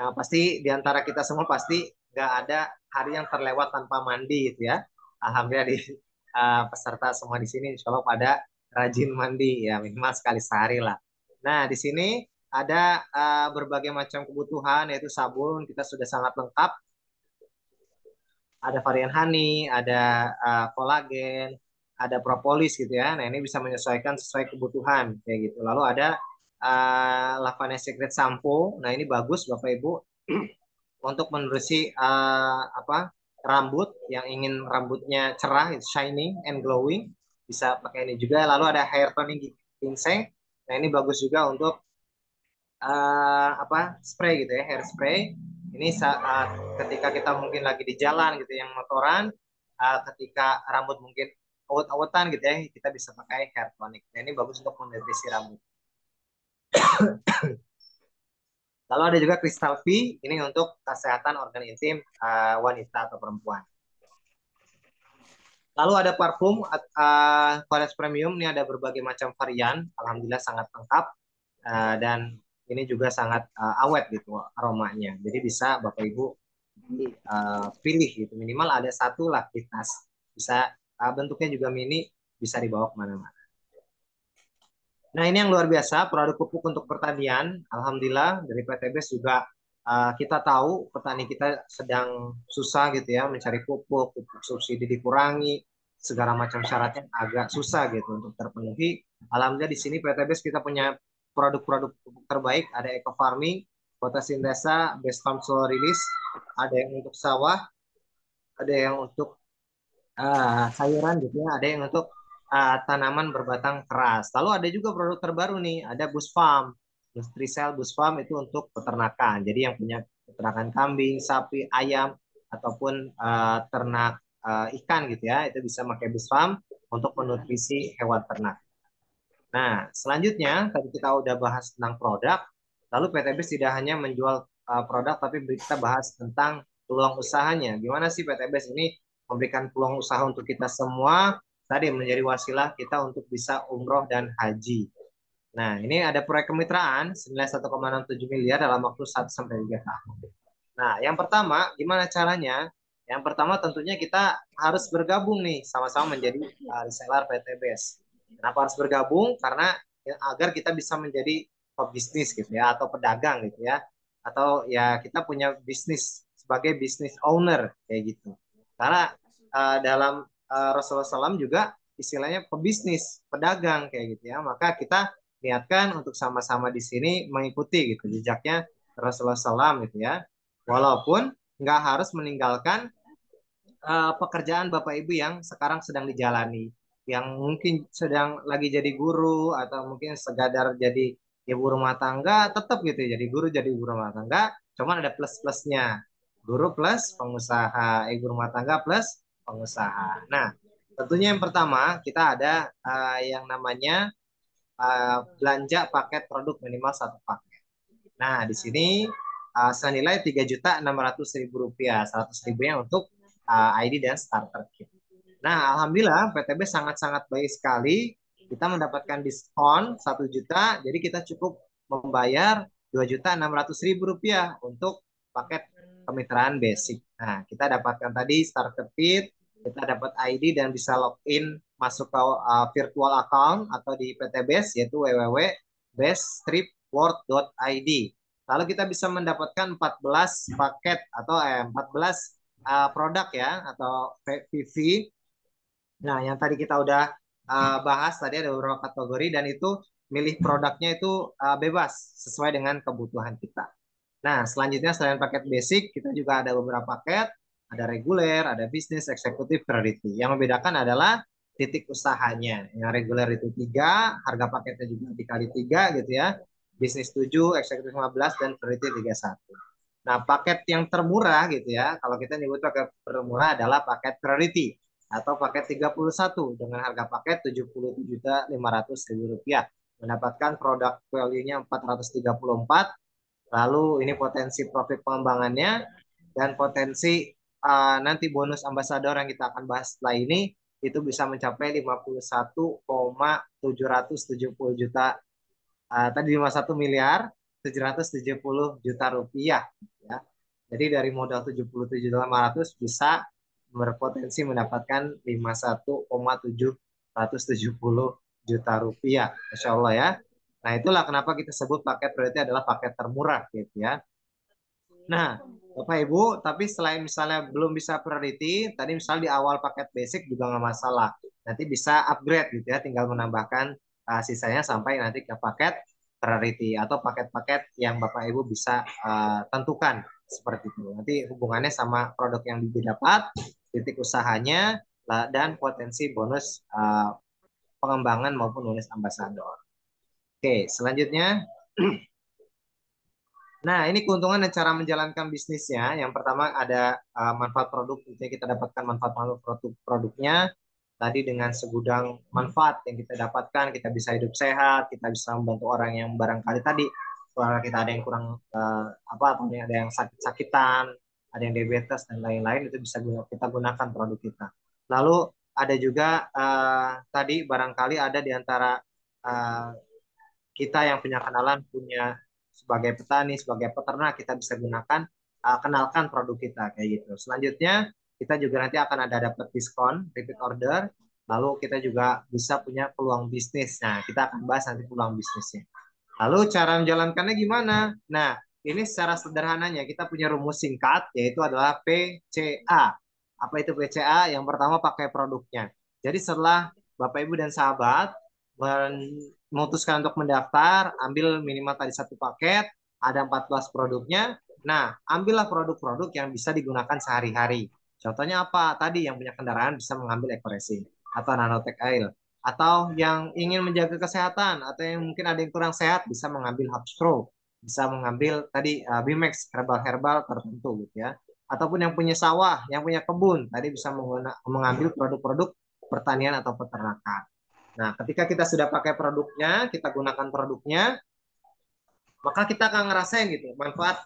Nah, pasti di antara kita semua pasti nggak ada hari yang terlewat tanpa mandi gitu ya. Alhamdulillah di peserta semua di sini insya Allah pada rajin mandi ya minimal sekali sehari lah. Nah, di sini ada berbagai macam kebutuhan yaitu sabun kita sudah sangat lengkap. Ada varian honey, ada kolagen, ada propolis gitu ya. Nah, ini bisa menyesuaikan sesuai kebutuhan kayak gitu. Lalu ada Lavanya Secret Shampoo. Nah, ini bagus Bapak Ibu untuk menerusi apa rambut yang ingin rambutnya cerah, shining and glowing, bisa pakai ini juga. Lalu ada hair toning ginseng. Nah, ini bagus juga untuk apa spray gitu ya, hair spray. Ini saat ketika kita mungkin lagi di jalan gitu yang motoran, ketika rambut mungkin awet-awetan gitu ya, kita bisa pakai hair tonic. Nah, ini bagus untuk menutrisi rambut. Lalu ada juga Crystal V, ini untuk kesehatan organ intim wanita atau perempuan. Lalu ada parfum Forest Premium, ini ada berbagai macam varian, alhamdulillah sangat lengkap dan ini juga sangat awet gitu aromanya. Jadi bisa Bapak Ibu pilih gitu, minimal ada satu lah di tas. Bisa bentuknya juga mini, bisa dibawa kemana-mana. Nah, ini yang luar biasa, produk pupuk untuk pertanian. Alhamdulillah, dari PTBS juga kita tahu petani kita sedang susah gitu ya, mencari pupuk, pupuk subsidi dikurangi, segala macam syaratnya agak susah gitu untuk terpenuhi. Alhamdulillah di sini PTBS kita punya produk-produk pupuk terbaik, ada eco farming, fotosintesa, base pump slow release, ada yang untuk sawah, ada yang untuk sayuran gitu ya, ada yang untuk tanaman berbatang keras. Lalu ada juga produk terbaru nih, ada Bush Farm. Nutrisel Bush Farm itu untuk peternakan. Jadi yang punya peternakan kambing, sapi, ayam, ataupun ternak ikan gitu ya, itu bisa pakai Bush Farm untuk menutrisi hewan ternak. Nah, selanjutnya tadi kita udah bahas tentang produk, lalu PTBS tidak hanya menjual produk, tapi kita bahas tentang peluang usahanya. Gimana sih PTBS ini memberikan peluang usaha untuk kita semua, tadi menjadi wasilah kita untuk bisa umroh dan haji. Nah, ini ada proyek kemitraan senilai 1,67 miliar dalam waktu 1 sampai 3 tahun. Nah, yang pertama, gimana caranya? Yang pertama tentunya kita harus bergabung nih, sama-sama menjadi reseller PTBS. Kenapa harus bergabung? Karena ya, agar kita bisa menjadi pebisnis gitu ya, atau pedagang gitu ya, atau ya kita punya bisnis sebagai bisnis owner kayak gitu. Karena dalam Rasulullah SAW juga istilahnya pebisnis, pedagang kayak gitu ya. Maka kita niatkan untuk sama-sama di sini mengikuti gitu jejaknya Rasulullah SAW gitu ya. Walaupun nggak harus meninggalkan pekerjaan Bapak Ibu yang sekarang sedang dijalani, yang mungkin sedang lagi jadi guru atau mungkin sekadar jadi ibu rumah tangga, tetap gitu ya, jadi guru jadi ibu rumah tangga, cuman ada plus-plusnya. Guru plus pengusaha, ibu rumah tangga plus pengusaha. Nah, tentunya yang pertama kita ada yang namanya belanja paket produk minimal satu paket. Nah, di sini senilai Rp3.600.000, 100.000-nya untuk ID dan starter kit. Nah, alhamdulillah PTB sangat-sangat baik sekali. Kita mendapatkan diskon 1 juta, jadi kita cukup membayar Rp2.600.000 untuk paket kemitraan basic. Nah, kita dapatkan tadi starter kit, kita dapat ID dan bisa login masuk ke virtual account atau di PTBS yaitu www.beststripworld.id. Lalu kita bisa mendapatkan 14 paket atau 14 produk ya atau PV. Nah, yang tadi kita udah bahas tadi ada beberapa kategori dan itu milih produknya itu bebas sesuai dengan kebutuhan kita. Nah, selanjutnya selain paket basic, kita juga ada beberapa paket, ada reguler, ada bisnis, eksekutif, priority. Yang membedakan adalah titik usahanya. Yang reguler itu 3, harga paketnya juga dikali 3 gitu ya. Bisnis 7, eksekutif 15, dan priority 31. Nah, paket yang termurah gitu ya, kalau kita nyebut paket termurah adalah paket priority atau paket 31 dengan harga paket Rp77.500.000. Mendapatkan produk value-nya 434. Lalu ini potensi profit pengembangannya dan potensi nanti bonus ambasador yang kita akan bahas setelah ini itu bisa mencapai 51,770 juta, tadi 51 miliar 770 juta rupiah ya. Jadi dari modal 77.500 bisa berpotensi mendapatkan 51,770 juta rupiah. Masya Allah ya. Nah, itulah kenapa kita sebut paket priority adalah paket termurah gitu ya. Nah, Bapak Ibu, tapi selain misalnya belum bisa priority, tadi misalnya di awal paket basic juga nggak masalah. Nanti bisa upgrade gitu ya, tinggal menambahkan sisanya sampai nanti ke paket priority atau paket-paket yang Bapak Ibu bisa tentukan seperti itu. Nanti hubungannya sama produk yang didapat, titik usahanya, dan potensi bonus pengembangan maupun bonus ambasador. Oke, selanjutnya. Nah, ini keuntungan dan cara menjalankan bisnisnya. Yang pertama ada manfaat produk, jadi kita dapatkan manfaat produknya. Tadi dengan segudang manfaat yang kita dapatkan, kita bisa hidup sehat, kita bisa membantu orang yang barangkali tadi, kalau kita ada yang kurang apa, atau ada yang sakit-sakitan, ada yang diabetes dan lain-lain, itu bisa kita gunakan produk kita. Lalu ada juga tadi barangkali ada di antara uh, kita yang punya kenalan punya sebagai petani, sebagai peternak, kita bisa gunakan kenalkan produk kita kayak gitu. Selanjutnya kita juga nanti akan ada dapat diskon, repeat order, lalu kita juga bisa punya peluang bisnis. Nah, kita akan bahas nanti peluang bisnisnya. Lalu cara menjalankannya gimana? Nah, ini secara sederhananya kita punya rumus singkat yaitu adalah PCA. Apa itu PCA? Yang pertama pakai produknya. Jadi setelah Bapak Ibu dan sahabat memutuskan untuk mendaftar, ambil minimal tadi satu paket, ada 14 produknya. Nah, ambillah produk-produk yang bisa digunakan sehari-hari. Contohnya apa? Tadi yang punya kendaraan bisa mengambil Ecoresin atau Nanotech Oil. Atau yang ingin menjaga kesehatan, atau yang mungkin ada yang kurang sehat, bisa mengambil Hubstro, bisa mengambil tadi Bimex herbal-herbal tertentu gitu ya. Ataupun yang punya sawah, yang punya kebun, tadi bisa mengambil produk-produk pertanian atau peternakan. Nah, ketika kita sudah pakai produknya, kita gunakan produknya, maka kita akan ngerasain gitu manfaat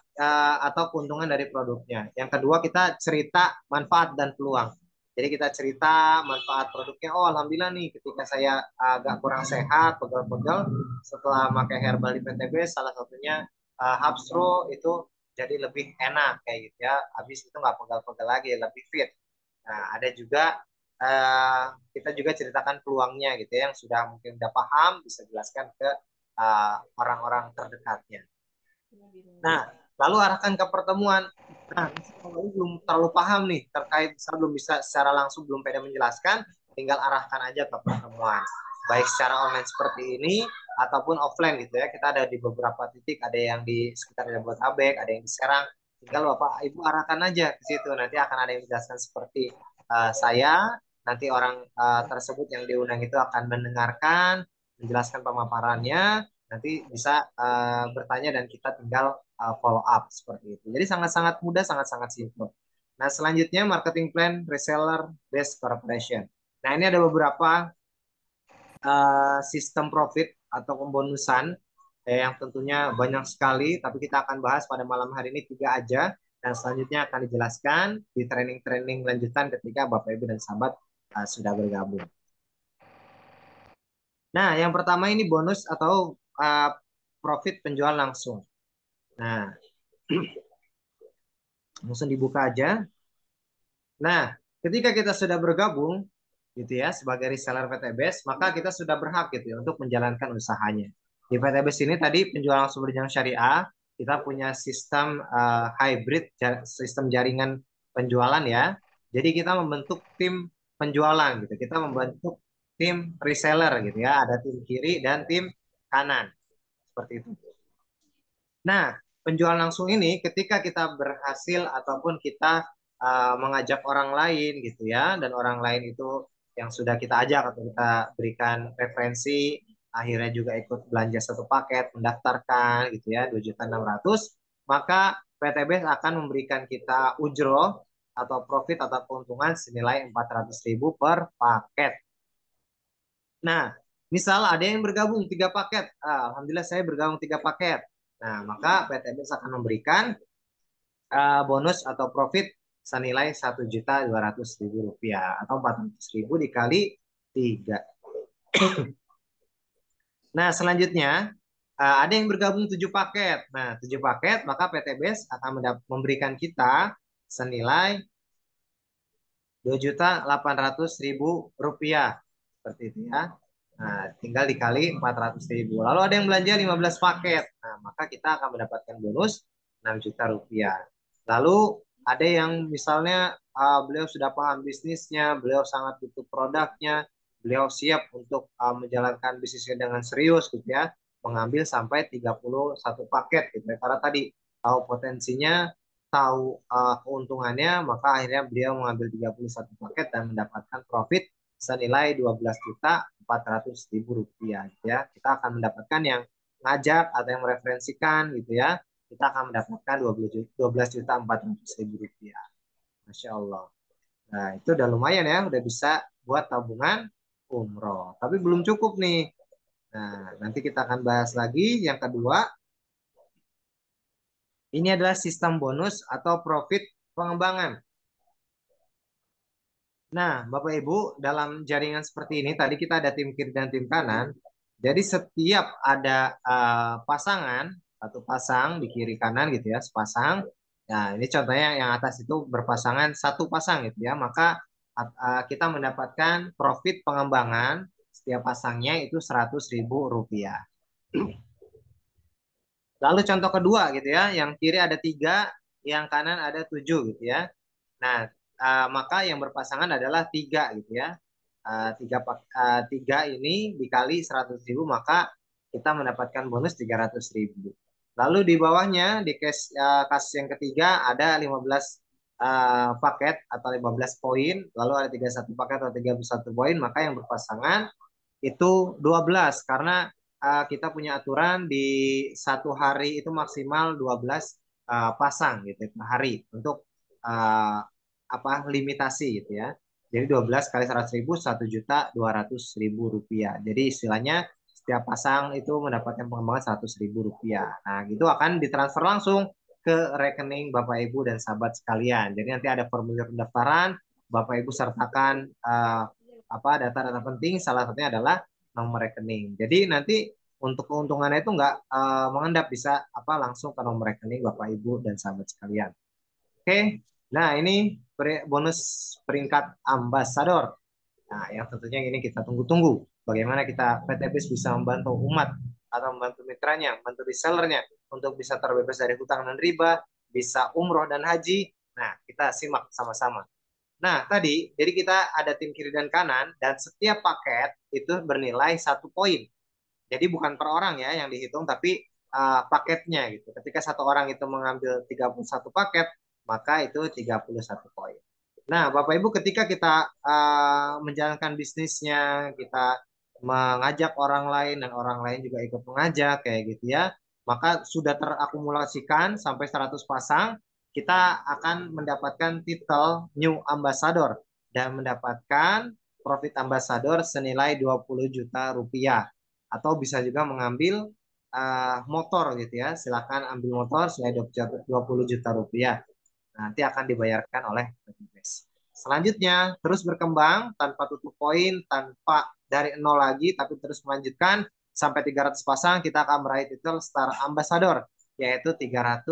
atau keuntungan dari produknya. Yang kedua, kita cerita manfaat dan peluang. Jadi kita cerita manfaat produknya. Oh, alhamdulillah nih, ketika saya agak kurang sehat, pegel-pegel, setelah pakai herbal di PTB, salah satunya Hapstro itu jadi lebih enak kayak gitu ya. Habis itu nggak pegel-pegel lagi, lebih fit. Nah, ada juga kita juga ceritakan peluangnya gitu ya, yang sudah mungkin udah paham bisa jelaskan ke orang-orang terdekatnya. Nah, lalu arahkan ke pertemuan. Nah, kalau ini belum terlalu paham nih terkait, saya belum bisa secara langsung, belum pede menjelaskan, tinggal arahkan aja ke pertemuan. Baik secara online seperti ini ataupun offline gitu ya. Kita ada di beberapa titik, ada yang di sekitar Jabodetabek, ada yang di Serang. Tinggal Bapak Ibu arahkan aja ke situ. Nanti akan ada yang menjelaskan seperti saya. Nanti orang tersebut yang diundang itu akan mendengarkan, menjelaskan pemaparannya, nanti bisa bertanya dan kita tinggal follow up seperti itu. Jadi sangat-sangat mudah, sangat-sangat simple. Nah, selanjutnya marketing plan reseller based corporation. Nah, ini ada beberapa sistem profit atau pembonusan yang tentunya banyak sekali, tapi kita akan bahas pada malam hari ini 3 aja, dan selanjutnya akan dijelaskan di training-training lanjutan ketika Bapak Ibu dan sahabat sudah bergabung. Nah, yang pertama ini bonus atau profit penjual langsung. Nah, langsung dibuka aja. Nah, ketika kita sudah bergabung gitu ya sebagai reseller PTBS, maka kita sudah berhak gitu ya untuk menjalankan usahanya. Di PTBS ini tadi penjualan langsung berjenjang syariah, kita punya sistem hybrid, sistem jaringan penjualan ya. Jadi kita membentuk tim penjualan gitu. Kita membentuk tim reseller gitu ya. Ada tim kiri dan tim kanan. Seperti itu. Nah, penjual langsung ini ketika kita berhasil ataupun kita mengajak orang lain gitu ya, dan orang lain itu yang sudah kita ajak atau kita berikan referensi, akhirnya juga ikut belanja satu paket, mendaftarkan gitu ya, 2.600.000, maka PTBS akan memberikan kita ujroh atau profit atau keuntungan senilai 400.000 per paket. Nah, misal ada yang bergabung 3 paket, alhamdulillah saya bergabung 3 paket. Nah, maka PTBS akan memberikan bonus atau profit senilai 1.200.000 rupiah atau 400.000 dikali 3. Nah, selanjutnya ada yang bergabung 7 paket. Nah, 7 paket maka PTBS akan memberikan kita senilai 2.800.000 rupiah seperti itu ya. Nah, tinggal dikali 400.000. Lalu ada yang belanja 15 paket. Nah, maka kita akan mendapatkan bonus 6 juta rupiah. Lalu ada yang misalnya beliau sudah paham bisnisnya, beliau sangat butuh produknya, beliau siap untuk menjalankan bisnisnya dengan serius gitu ya, mengambil sampai 31 paket gitu ya. Karena tadi tahu potensinya, tahu keuntungannya, maka akhirnya beliau mengambil 31 paket dan mendapatkan profit senilai 12.400.000 rupiah gitu ya. Kita akan mendapatkan yang ngajak atau yang mereferensikan gitu ya. Kita akan mendapatkan 12.400.000 rupiah. Masya Allah. Nah, itu udah lumayan ya, udah bisa buat tabungan umroh. Tapi belum cukup nih. Nah, nanti kita akan bahas lagi. Yang kedua, ini adalah sistem bonus atau profit pengembangan. Nah, Bapak Ibu, dalam jaringan seperti ini, tadi kita ada tim kiri dan tim kanan. Jadi setiap ada pasangan, satu pasang di kiri kanan gitu ya, sepasang. Nah, ini contohnya yang atas itu berpasangan satu pasang gitu ya. Maka kita mendapatkan profit pengembangan setiap pasangnya itu 100.000 rupiah. Lalu contoh kedua gitu ya, yang kiri ada 3, yang kanan ada 7 gitu ya. Nah, maka yang berpasangan adalah 3 gitu ya. Tiga ini dikali 100.000 maka kita mendapatkan bonus 300.000. Lalu di bawahnya di kasus yang ketiga ada 15 paket atau 15 poin, lalu ada 31 paket atau 31 poin, maka yang berpasangan itu 12 karena kita punya aturan di satu hari itu maksimal 12 pasang gitu per hari untuk uh, apa limitasi gitu ya. Jadi 12 kali 100.000 1.200.000 rupiah. Jadi istilahnya setiap pasang itu mendapatkan pengembangan 100.000 rupiah. Nah, gitu akan ditransfer langsung ke rekening Bapak Ibu dan sahabat sekalian. Jadi nanti ada formulir pendaftaran, Bapak Ibu sertakan apa data-data penting. Salah satunya adalah nomor rekening. Jadi nanti untuk keuntungannya itu nggak mengendap, bisa apa langsung ke nomor rekening Bapak Ibu dan sahabat sekalian. Oke, nah ini bonus peringkat ambasador. Nah, yang tentunya ini kita tunggu-tunggu. Bagaimana kita PTBIS bisa membantu umat atau membantu mitranya, membantu resellernya untuk bisa terbebas dari hutang dan riba, bisa umroh dan haji. Nah, kita simak sama-sama. Nah, tadi, jadi kita ada tim kiri dan kanan, dan setiap paket itu bernilai 1 poin. Jadi bukan per orang ya yang dihitung, tapi paketnya gitu. Ketika satu orang itu mengambil 31 paket, maka itu 31 poin. Nah, Bapak Ibu, ketika kita menjalankan bisnisnya, kita mengajak orang lain dan orang lain juga ikut mengajak kayak gitu ya, maka sudah terakumulasikan sampai 100 pasang, kita akan mendapatkan titel New Ambassador dan mendapatkan profit ambassador senilai 20 juta rupiah. Atau bisa juga mengambil motor gitu ya, silakan ambil motor senilai 20 juta rupiah. Nanti akan dibayarkan oleh petugas. Selanjutnya terus berkembang tanpa tutup poin, tanpa dari nol lagi, tapi terus melanjutkan sampai 300 pasang kita akan meraih titel Star Ambassador, yaitu 300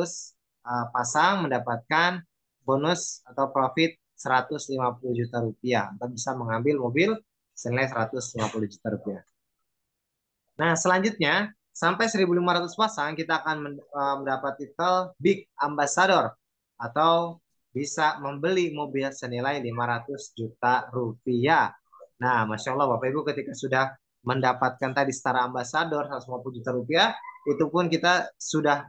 pasang mendapatkan bonus atau profit 150 juta rupiah atau bisa mengambil mobil senilai 150 juta rupiah. Nah, selanjutnya sampai 1.500 pasang kita akan mendapat titel Big Ambassador atau bisa membeli mobil senilai 500 juta rupiah. Nah, Masya Allah Bapak Ibu ketika sudah mendapatkan tadi setara ambasador 150 juta rupiah, itu pun kita sudah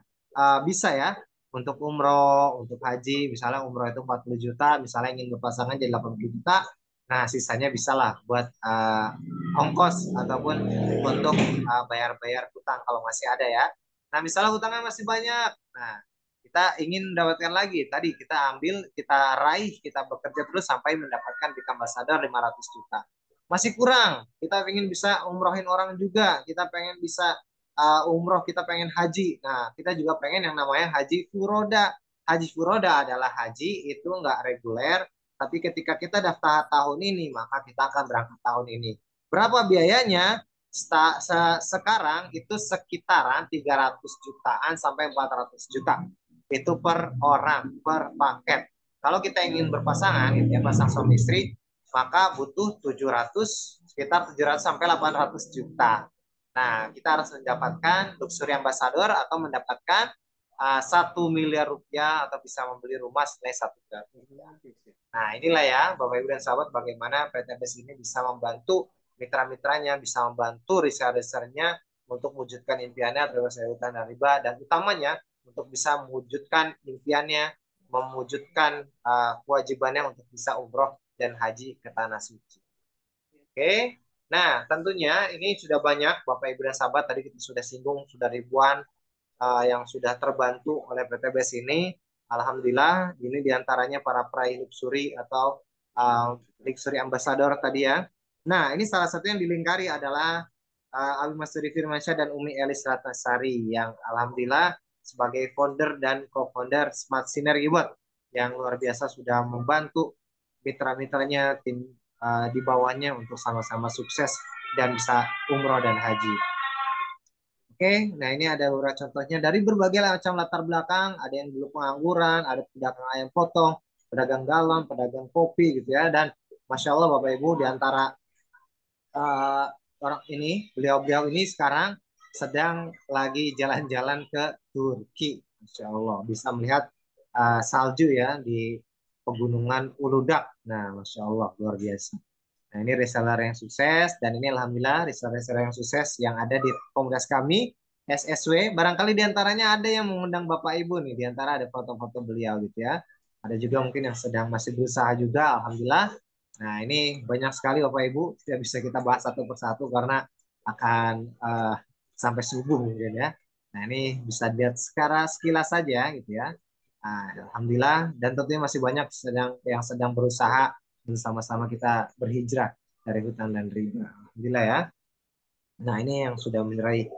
bisa ya untuk umroh, untuk haji, misalnya umroh itu 40 juta, misalnya ingin berpasangan jadi 80 juta, nah sisanya bisalah buat ongkos ataupun untuk bayar-bayar hutang kalau masih ada ya. Nah misalnya hutangnya masih banyak, nah kita ingin mendapatkan lagi, tadi kita ambil, kita raih, kita bekerja terus sampai mendapatkan big ambassador 500 juta. Masih kurang, kita ingin bisa umrohin orang juga, kita pengen bisa umroh, kita pengen haji. Nah, kita juga pengen yang namanya haji furoda. Haji furoda adalah haji itu nggak reguler, tapi ketika kita daftar tahun ini, maka kita akan berangkat tahun ini. Berapa biayanya? Sekarang itu sekitaran 300 jutaan sampai 400 juta. Itu per orang, per paket. Kalau kita ingin berpasangan, gitu ya, pasang suami istri, maka butuh 700, sekitar 700 sampai 800 juta. Nah, kita harus mendapatkan luxury ambassador atau mendapatkan 1 miliar rupiah atau bisa membeli rumah senilai 1 miliar rupiah. Nah, inilah ya Bapak Ibu dan sahabat bagaimana PTBS ini bisa membantu mitra-mitranya, bisa membantu reseller-resellernya untuk mewujudkan impiannya terbebas dari hutang dan riba, dan utamanya untuk bisa mewujudkan impiannya, mewujudkan kewajibannya untuk bisa umroh dan haji ke tanah suci. Oke, nah tentunya ini sudah banyak Bapak Ibu dan sahabat, tadi kita sudah singgung, sudah ribuan yang sudah terbantu oleh PTBS ini. Alhamdulillah, ini diantaranya para peraih luxury atau luxury ambassador tadi ya. Nah, ini salah satu yang dilingkari adalah Abi Masuri Firmansyah dan Umi Elis Ratnasari yang alhamdulillah sebagai founder dan co-founder Smart Synergy World yang luar biasa sudah membantu mitra-mitranya, tim di bawahnya untuk sama-sama sukses dan bisa umroh dan haji. Oke, nah ini ada beberapa contohnya dari berbagai macam latar belakang. Ada yang dulu pengangguran, ada pedagang ayam potong, pedagang galon, pedagang kopi gitu ya. Dan Masya Allah Bapak Ibu di antara orang ini, beliau-beliau ini sekarang sedang lagi jalan-jalan ke Turki. Masya Allah, bisa melihat salju ya di pegunungan Uludak. Nah, Masya Allah, luar biasa. Nah, ini reseller yang sukses, dan ini Alhamdulillah reseller-reseller yang sukses yang ada di komunitas kami, SSW. Barangkali diantaranya ada yang mengundang Bapak Ibu nih, diantara ada foto-foto beliau gitu ya. Ada juga mungkin yang sedang masih berusaha juga, Alhamdulillah. Nah, ini banyak sekali Bapak Ibu, tidak bisa kita bahas satu persatu karena akan sampai subuh mungkin ya. Nah, ini bisa dilihat secara sekilas saja gitu ya. Nah, Alhamdulillah, dan tentunya masih banyak yang sedang berusaha bersama-sama kita berhijrah dari hutang dan riba. Alhamdulillah ya. Nah, ini yang sudah meraih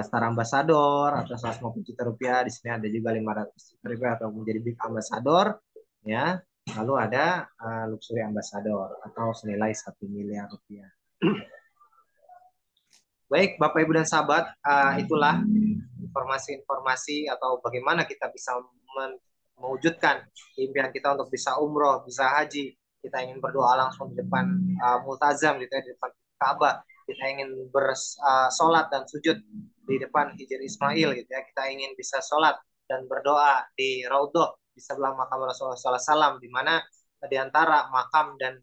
Star Ambassador atau 150 juta rupiah. Di sini ada juga 500 juta rupiah atau menjadi Big Ambassador. Ya. Lalu ada Luxury Ambassador atau senilai 1 miliar rupiah. Baik, Bapak, Ibu, dan sahabat, itulah informasi-informasi atau bagaimana kita bisa mewujudkan impian kita untuk bisa umroh, bisa haji. Kita ingin berdoa langsung di depan multazam, gitu ya, di depan Ka'bah. Kita ingin bersolat dan sujud di depan Hijr Ismail, gitu ya. Kita ingin bisa solat dan berdoa di Raudhah di sebelah makam Rasulullah SAW, di mana di antara makam dan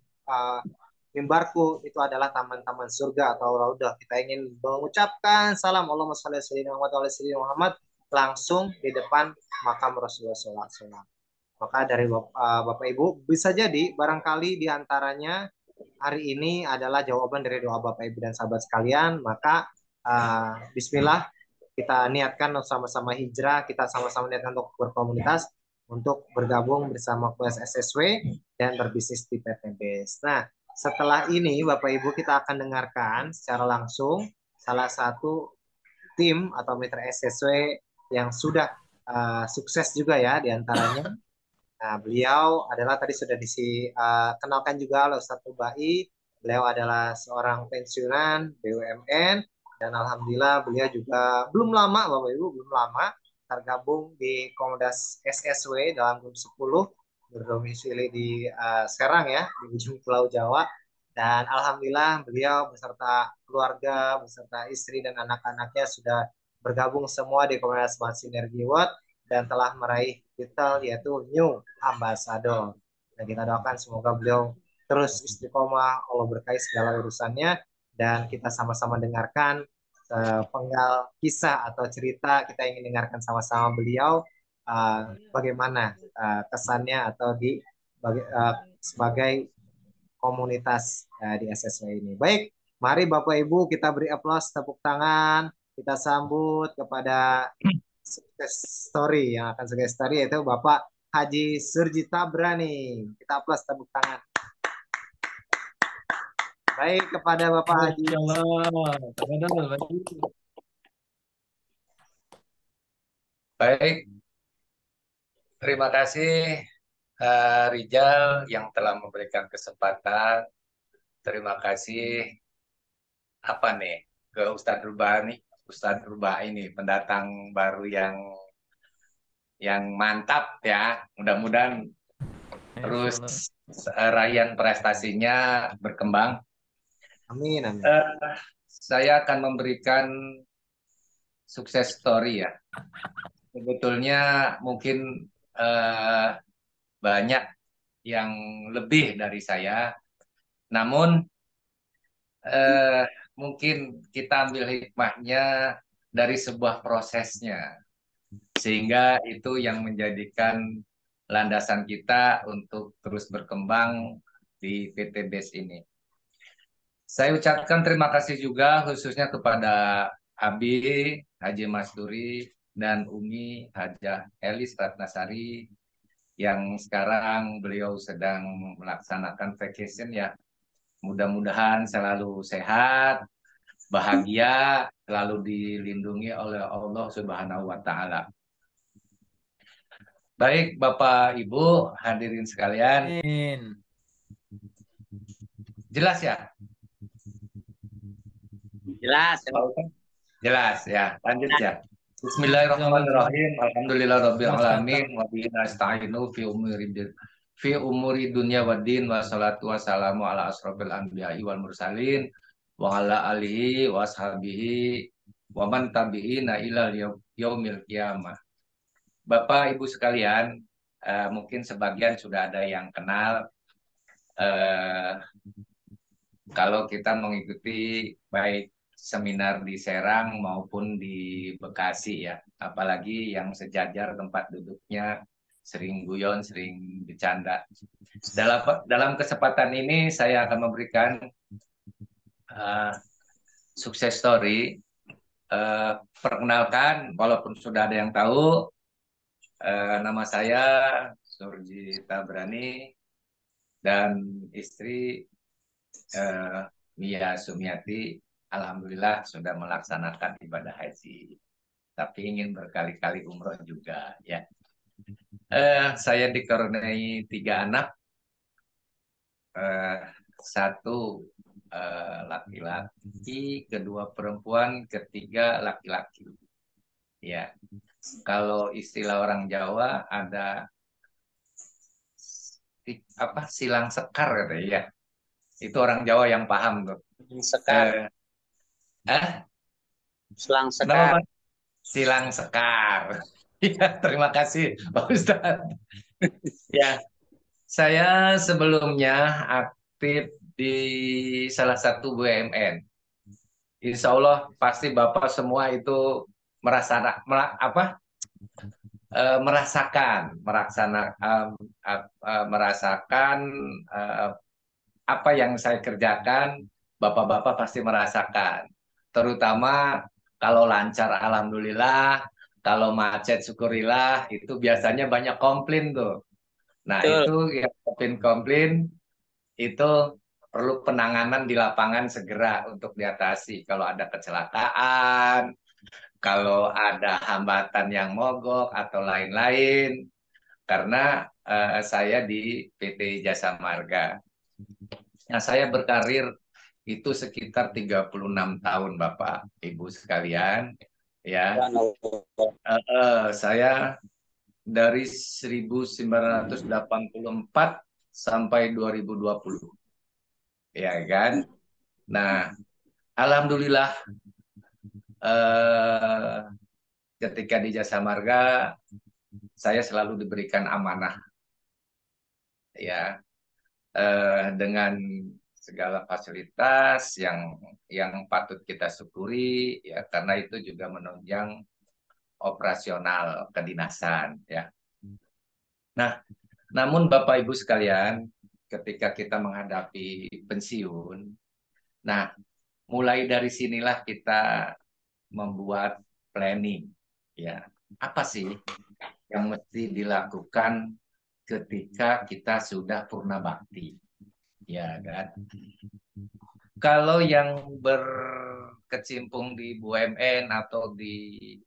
mimbarku itu adalah taman-taman surga atau raudhah. Kita ingin mengucapkan salam Allahumma shalli ala sayyidina Muhammad langsung di depan makam Rasulullah SAW. Maka dari Bapak Ibu bisa jadi barangkali diantaranya hari ini adalah jawaban dari doa Bapak Ibu dan sahabat sekalian. Maka Bismillah, kita niatkan sama-sama hijrah, kita sama-sama niatkan untuk berkomunitas, untuk bergabung bersama kelas SSW dan berbisnis di PTBS. Nah, setelah ini Bapak Ibu kita akan dengarkan secara langsung salah satu tim atau mitra SSW yang sudah sukses juga ya diantaranya. Nah, beliau adalah tadi sudah dikenalkan juga oleh Ustadz Tubai. Beliau adalah seorang pensiunan BUMN dan alhamdulillah beliau juga belum lama Bapak Ibu, belum lama tergabung di Komunitas SSW dalam grup 10 berdomisili di Serang ya, di ujung Pulau Jawa. Dan alhamdulillah beliau beserta keluarga, beserta istri dan anak-anaknya sudah bergabung semua di Komunitas Smart Synergy World dan telah meraih titel yaitu New Ambassador. Dan kita doakan semoga beliau terus istiqomah, Allah berkahi segala urusannya, dan kita sama-sama dengarkan penggal kisah atau cerita. Kita ingin dengarkan sama-sama beliau bagaimana kesannya atau sebagai komunitas di SSW ini. Baik, mari Bapak Ibu kita beri aplaus, tepuk tangan, kita sambut kepada sukses story yang akan sukses story yaitu Bapak Haji Surji Tabrani. Kita aplaus, tepuk tangan. Baik, kepada Bapak Haji. Masya Allah. Baik, terima kasih Rijal yang telah memberikan kesempatan. Terima kasih apa nih ke Ustadz Rubah nih, Ustadz Rubah ini pendatang baru yang mantap ya. Mudah-mudahan terus raihan prestasinya berkembang. Amin, amin. Saya akan memberikan sukses story ya. Sebetulnya mungkin eh, banyak yang lebih dari saya, namun eh, mungkin kita ambil hikmahnya dari sebuah prosesnya, sehingga itu yang menjadikan landasan kita untuk terus berkembang di PT BES ini. Saya ucapkan terima kasih juga khususnya kepada Abi, Haji Masduri, dan Umi Hajah Elis Ratnasari yang sekarang beliau sedang melaksanakan vacation ya. Mudah-mudahan selalu sehat, bahagia, selalu dilindungi oleh Allah Subhanahu wa taala. Baik, Bapak Ibu, hadirin sekalian. Amin. Jelas ya? Jelas. Jelas ya. Lanjut ya. Bismillahirrahmanirrahim. Alhamdulillahirabbil alamin wa bihi nasta'inu fi umuri dunya waddin wassalatu wassalamu ala asrofil anbiya'i wal mursalin wa ala alihi wa ashabihi wa man tabi'ina ila yaumil qiyamah. Bapak Ibu sekalian, mungkin sebagian sudah ada yang kenal kalau kita mengikuti baik seminar di Serang maupun di Bekasi ya, apalagi yang sejajar tempat duduknya sering guyon, sering bercanda. Dalam kesempatan ini saya akan memberikan sukses story. Perkenalkan, walaupun sudah ada yang tahu, nama saya Surji Tabrani dan istri Mia Sumiati alhamdulillah sudah melaksanakan ibadah haji. Tapi ingin berkali-kali umroh juga ya. Saya dikaruniai 3 anak, satu laki-laki, kedua perempuan, ketiga laki-laki. Ya, kalau istilah orang Jawa ada apa silang sekar katanya ya. Itu orang Jawa yang paham tuh. Sekar. Selang Kenapa, sekar. Mas? Silang sekar. Ya, terima kasih, Pak Ustadz. Ya, saya sebelumnya aktif di salah satu BUMN. Insya Allah pasti Bapak semua itu merasakan apa yang saya kerjakan, bapak-bapak pasti merasakan. Terutama kalau lancar, alhamdulillah. Kalau macet, syukurillah. Itu biasanya banyak komplain tuh. Nah, Betul. itu yang komplain itu perlu penanganan di lapangan segera untuk diatasi. Kalau ada kecelakaan, kalau ada hambatan yang mogok atau lain-lain. Karena saya di PT Jasa Marga. Nah, saya berkarir itu sekitar 36 tahun, Bapak, Ibu sekalian. Ya, saya dari 1984 sampai 2020. Ya kan? Nah, alhamdulillah ketika di Jasa Marga saya selalu diberikan amanah ya dengan segala fasilitas yang patut kita syukuri ya, karena itu juga menunjang operasional kedinasan ya. Nah, namun Bapak Ibu sekalian, ketika kita menghadapi pensiun, nah mulai dari sinilah kita membuat planning ya. Apa sih yang mesti dilakukan ketika kita sudah purna bakti? Ya kan? Kalau yang berkecimpung di BUMN atau di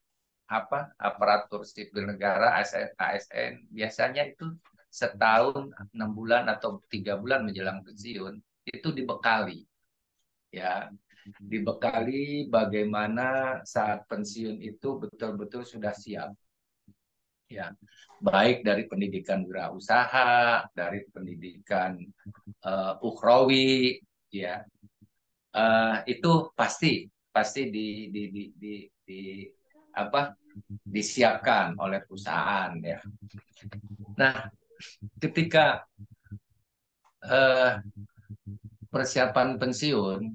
apa aparatur sipil negara ASN biasanya itu setahun 6 bulan atau 3 bulan menjelang pensiun itu dibekali ya, dibekali bagaimana saat pensiun itu betul-betul sudah siap ya, baik dari pendidikan wirausaha, dari pendidikan ukhrawi ya. Itu pasti pasti di apa disiapkan oleh perusahaan ya. Nah, ketika uh, persiapan pensiun,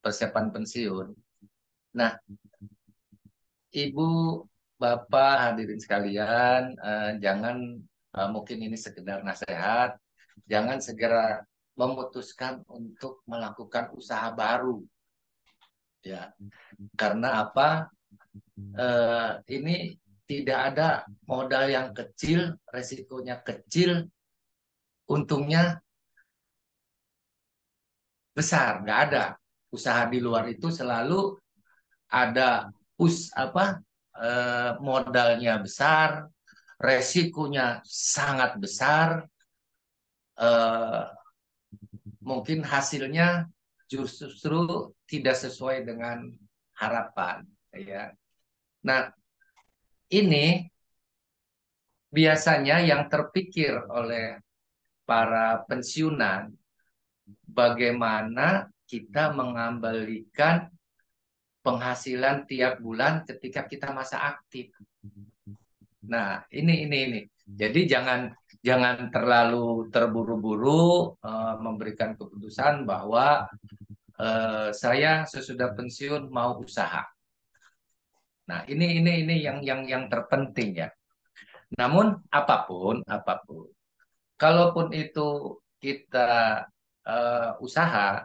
persiapan pensiun. Nah, Ibu, Bapak, hadirin sekalian, jangan mungkin ini sekedar nasihat, jangan segera memutuskan untuk melakukan usaha baru ya. Karena apa? Ini tidak ada modal yang kecil, resikonya kecil, untungnya besar. Nggak ada. Usaha di luar itu selalu ada modalnya besar, resikonya sangat besar, eh, mungkin hasilnya justru tidak sesuai dengan harapan. Ya. Nah, ini biasanya yang terpikir oleh para pensiunan, bagaimana kita mengembalikan penghasilan tiap bulan ketika kita masa aktif. Nah, ini. Jadi jangan jangan terlalu terburu-buru memberikan keputusan bahwa saya sesudah pensiun mau usaha. Nah, ini yang terpenting ya. Namun apapun, kalaupun itu kita usaha,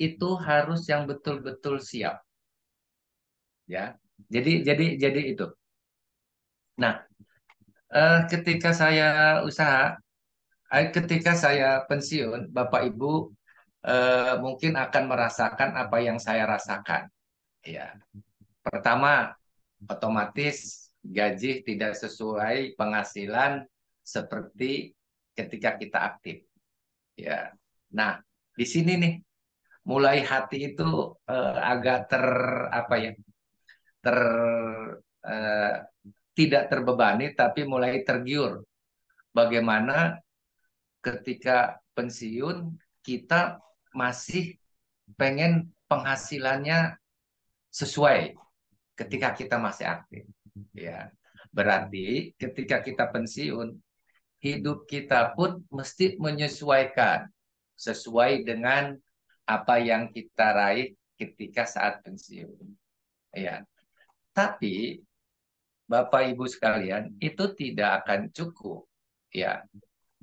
itu harus yang betul-betul siap ya. Jadi itu. Nah, ketika saya usaha, ketika saya pensiun, Bapak Ibu mungkin akan merasakan apa yang saya rasakan. Ya, pertama, otomatis gaji tidak sesuai penghasilan seperti ketika kita aktif. Ya, nah di sini nih mulai hati itu agak apa ya, ter eh, tidak terbebani tapi mulai tergiur. Bagaimana ketika pensiun kita masih pengen penghasilannya sesuai ketika kita masih aktif. Ya, berarti ketika kita pensiun, hidup kita pun mesti menyesuaikan sesuai dengan apa yang kita raih ketika saat pensiun. Ya, tapi Bapak Ibu sekalian, itu tidak akan cukup. Ya,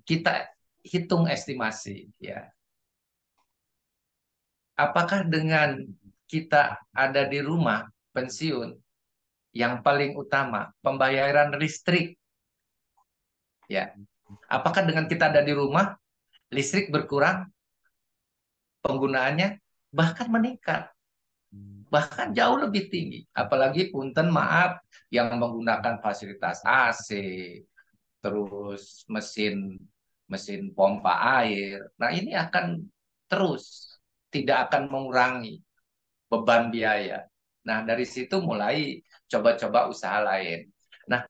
kita hitung estimasi ya. Apakah dengan kita ada di rumah pensiun, yang paling utama pembayaran listrik ya. Apakah dengan kita ada di rumah listrik berkurang penggunaannya, bahkan meningkat, bahkan jauh lebih tinggi. Apalagi punten maaf yang menggunakan fasilitas AC, terus mesin mesin pompa air. Nah, ini akan terus tidak akan mengurangi beban biaya. Nah, dari situ mulai coba-coba usaha lain. Nah,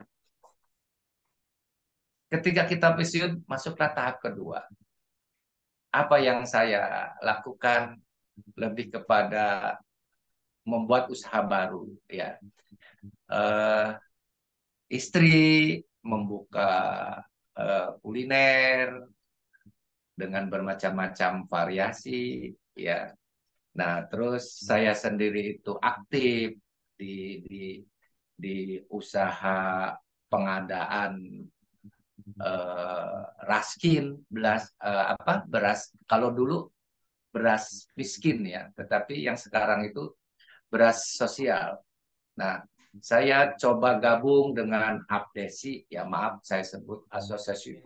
ketika kita pensiun, masuklah tahap kedua. Apa yang saya lakukan lebih kepada membuat usaha baru, ya. Eh, Istri membuka kuliner dengan bermacam-macam variasi, ya. Nah, terus saya sendiri itu aktif di di usaha pengadaan raskin, beras. Kalau dulu beras miskin ya, tetapi yang sekarang itu beras sosial. Nah, saya coba gabung dengan APDESI, ya maaf saya sebut Asosiasi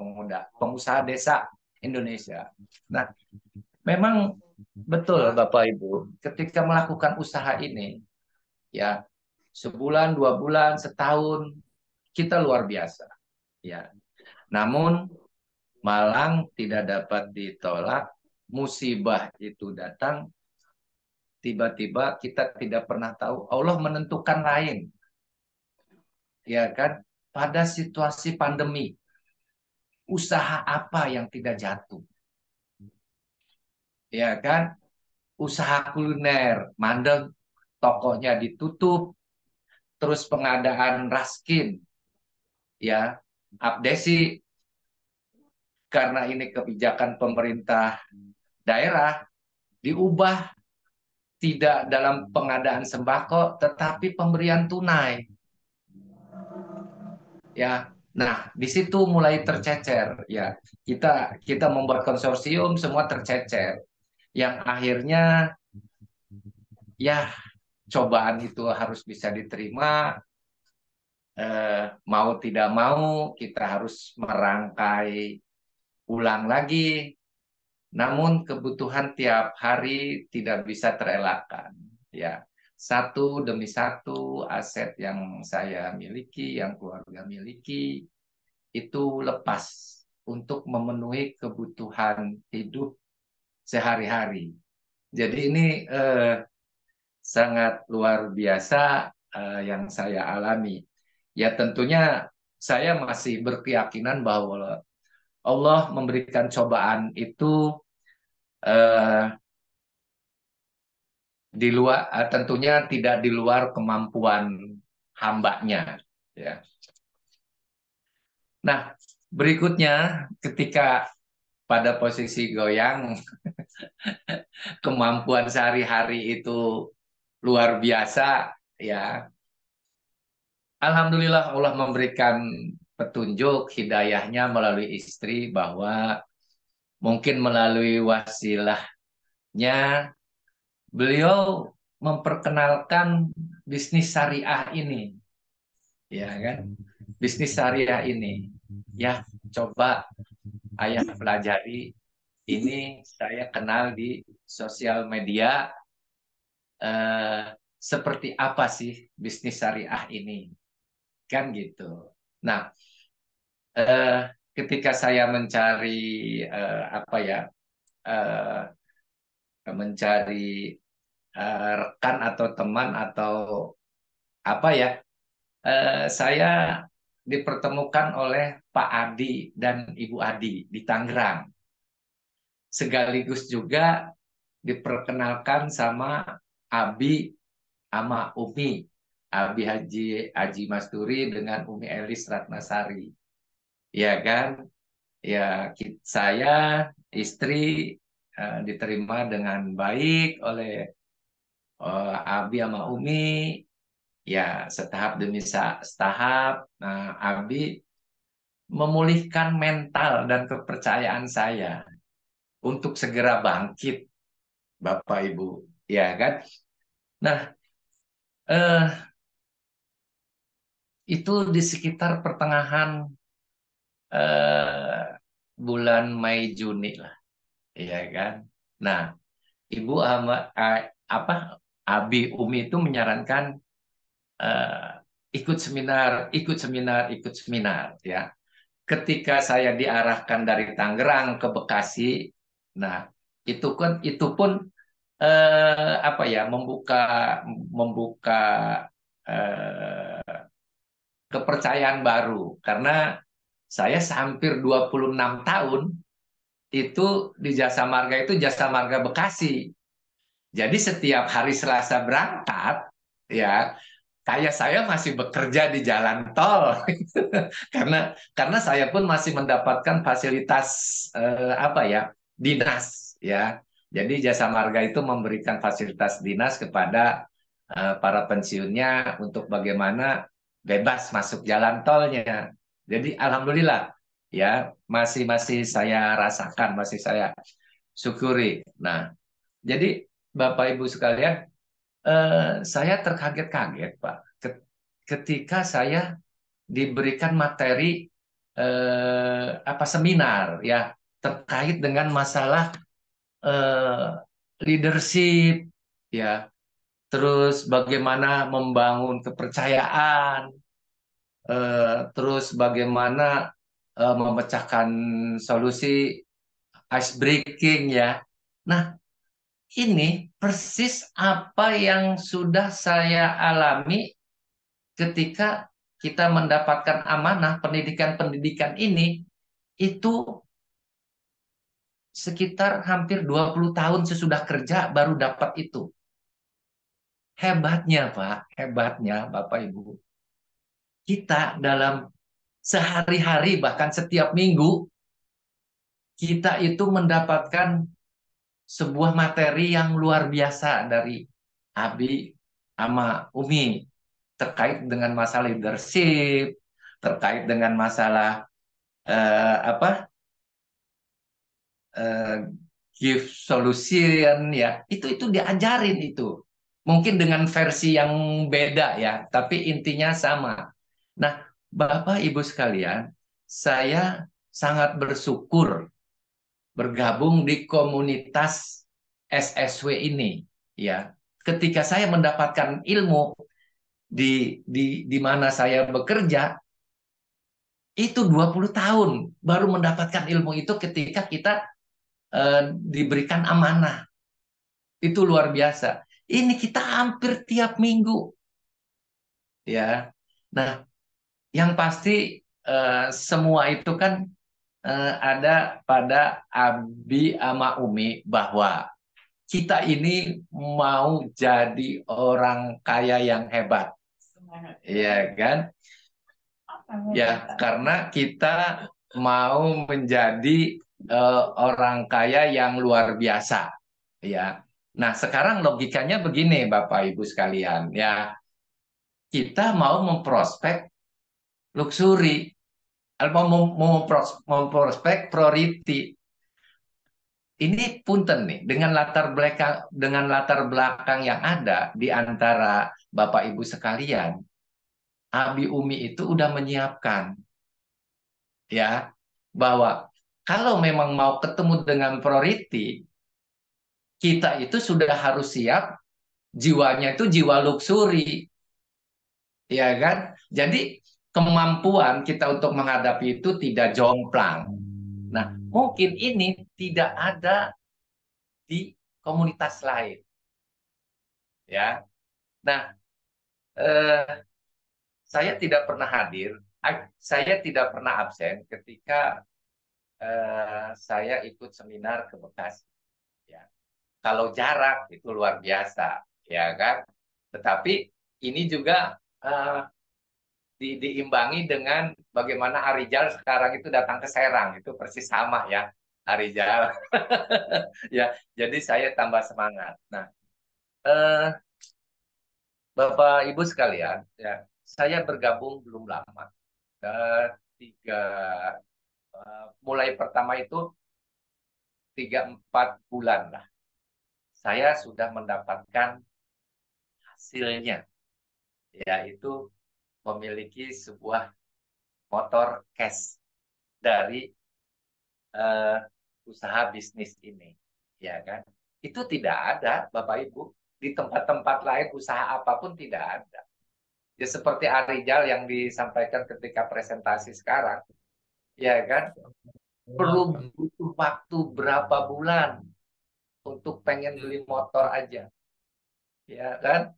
Pengusaha Desa Indonesia. Nah, memang betul Bapak Ibu, ketika melakukan usaha ini, ya sebulan, 2 bulan, setahun, kita luar biasa. Ya, namun malang tidak dapat ditolak, musibah itu datang, tiba-tiba kita tidak pernah tahu, Allah menentukan lain. Ya kan? Pada situasi pandemi, usaha apa yang tidak jatuh? Ya kan? Usaha kuliner, mandek, tokonya ditutup, terus pengadaan raskin, ya, abdesi, karena ini kebijakan pemerintah daerah, diubah tidak dalam pengadaan sembako, tetapi pemberian tunai. Ya, nah di situ mulai tercecer. Ya, kita membuat konsorsium, semua tercecer. Yang akhirnya ya cobaan itu harus bisa diterima, mau tidak mau kita harus merangkai ulang lagi. Namun kebutuhan tiap hari tidak bisa terelakkan. Ya, satu demi satu aset yang saya miliki, yang keluarga miliki, itu lepas untuk memenuhi kebutuhan hidup sehari-hari. Jadi ini sangat luar biasa yang saya alami. Ya tentunya saya masih berkeyakinan bahwa Allah memberikan cobaan itu eh, di luar, tentunya tidak di luar kemampuan hambanya. Ya. Nah, berikutnya ketika pada posisi goyang, kemampuan sehari-hari itu luar biasa, ya. Alhamdulillah Allah memberikan petunjuk hidayahnya melalui istri bahwa mungkin melalui wasilahnya beliau memperkenalkan bisnis syariah ini, ya kan? Bisnis syariah ini, ya coba ayah pelajari. Ini saya kenal di sosial media, eh, seperti apa sih bisnis syariah ini, kan gitu. Nah, eh, ketika saya mencari apa ya, eh, mencari rekan atau teman atau apa ya, saya dipertemukan oleh Pak Adi dan Ibu Adi di Tangerang. Sekaligus juga diperkenalkan sama Abi sama Umi. Abi Haji Masturi dengan Umi Elis Ratnasari. Ya kan? Ya, saya istri diterima dengan baik oleh Abi sama Umi. Ya, setahap demi setahap. Nah, Abi memulihkan mental dan kepercayaan saya untuk segera bangkit, Bapak Ibu. Ya kan? Nah, eh, itu di sekitar pertengahan eh, bulan Mei Juni lah, ya kan? Nah, Ibu apa Abi Umi itu menyarankan eh, ikut seminar, ikut seminar, ya. Ketika saya diarahkan dari Tangerang ke Bekasi, nah itu pun apa ya, membuka membuka eh, kepercayaan baru karena saya hampir 26 tahun itu di Jasa Marga, itu Jasa Marga Bekasi. Jadi setiap hari Selasa berangkat, ya kayak saya masih bekerja di jalan tol karena saya pun masih mendapatkan fasilitas apa ya, dinas ya. Jadi jasa marga itu memberikan fasilitas dinas kepada para pensiunnya untuk bagaimana bebas masuk jalan tolnya. Jadi alhamdulillah ya masih masih saya rasakan, masih saya syukuri. Nah, jadi Bapak Ibu sekalian, saya terkaget-kaget Pak ketika saya diberikan materi apa seminar ya terkait dengan masalah eh, leadership ya, terus bagaimana membangun kepercayaan, terus bagaimana memecahkan solusi ice breaking ya. Nah, ini persis apa yang sudah saya alami ketika kita mendapatkan amanah pendidikan-pendidikan ini itu sekitar hampir 20 tahun sesudah kerja baru dapat itu. Hebatnya, Pak, hebatnya Bapak Ibu. Kita dalam sehari-hari bahkan setiap minggu kita itu mendapatkan sebuah materi yang luar biasa dari Abi sama Umi terkait dengan masalah leadership, terkait dengan masalah apa eh, give solution ya itu diajarin itu mungkin dengan versi yang beda ya tapi intinya sama. Nah, Bapak Ibu sekalian, saya sangat bersyukur bergabung di komunitas SSW ini ya. Ketika saya mendapatkan ilmu di mana saya bekerja itu 20 tahun baru mendapatkan ilmu itu ketika kita diberikan amanah. Itu luar biasa. Ini kita hampir tiap minggu ya. Nah, yang pasti semua itu kan ada pada Abi sama Umi bahwa kita ini mau jadi orang kaya yang hebat. Iya kan? Ya, karena kita mau menjadi orang kaya yang luar biasa. Ya. Nah, sekarang logikanya begini, Bapak Ibu sekalian. Ya, kita mau memprospek luxury, memprospek priority. Ini punten nih, dengan latar belakang yang ada di antara Bapak Ibu sekalian, Abi Umi itu udah menyiapkan ya bahwa kalau memang mau ketemu dengan priority, kita itu sudah harus siap jiwanya itu jiwa luxury, ya kan? Jadi kemampuan kita untuk menghadapi itu tidak jomplang. Nah, mungkin ini tidak ada di komunitas lain, ya. Nah, eh, saya tidak pernah hadir, saya tidak pernah absen ketika saya ikut seminar ke Bekasi. Ya. Kalau jarak itu luar biasa, ya kan? Tetapi ini juga diimbangi dengan bagaimana Arijal sekarang itu datang ke Serang, itu persis sama ya, Arijal. Ya, jadi saya tambah semangat. Nah, eh, Bapak Ibu sekalian, ya, saya bergabung belum lama. Eh, tiga, mulai pertama itu 3-4 bulan lah. Saya sudah mendapatkan hasilnya, yaitu memiliki sebuah motor cash dari uh, usaha bisnis ini, ya kan? Itu tidak ada, Bapak Ibu, di tempat-tempat lain usaha apapun tidak ada. Ya seperti Arijal yang disampaikan ketika presentasi sekarang, ya kan? Perlu butuh waktu berapa bulan untuk pengen beli motor aja, ya kan?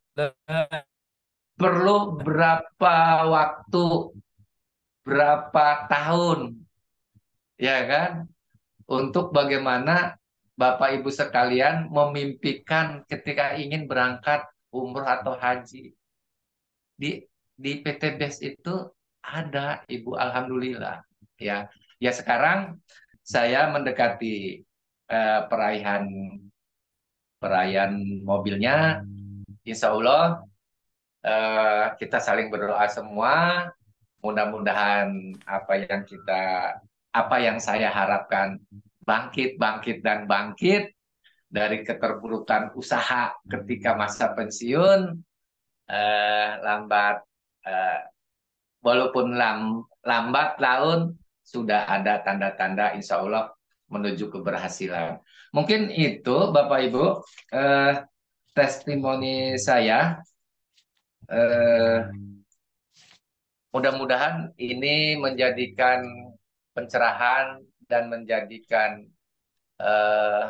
Perlu berapa waktu, berapa tahun, ya kan? Untuk bagaimana Bapak Ibu sekalian memimpikan ketika ingin berangkat umroh atau haji. Di PT BES itu ada Ibu, alhamdulillah. Ya. Ya sekarang saya mendekati perayaan perayaan mobilnya. Insya Allah kita saling berdoa semua. Mudah-mudahan apa yang saya harapkan bangkit, bangkit dan bangkit dari keterpurukan usaha ketika masa pensiun. Lambat eh, walaupun lambat laun sudah ada tanda-tanda insya Allah menuju keberhasilan. Mungkin itu Bapak Ibu eh, testimoni saya. Eh, Mudah-mudahan ini menjadikan pencerahan dan menjadikan eh,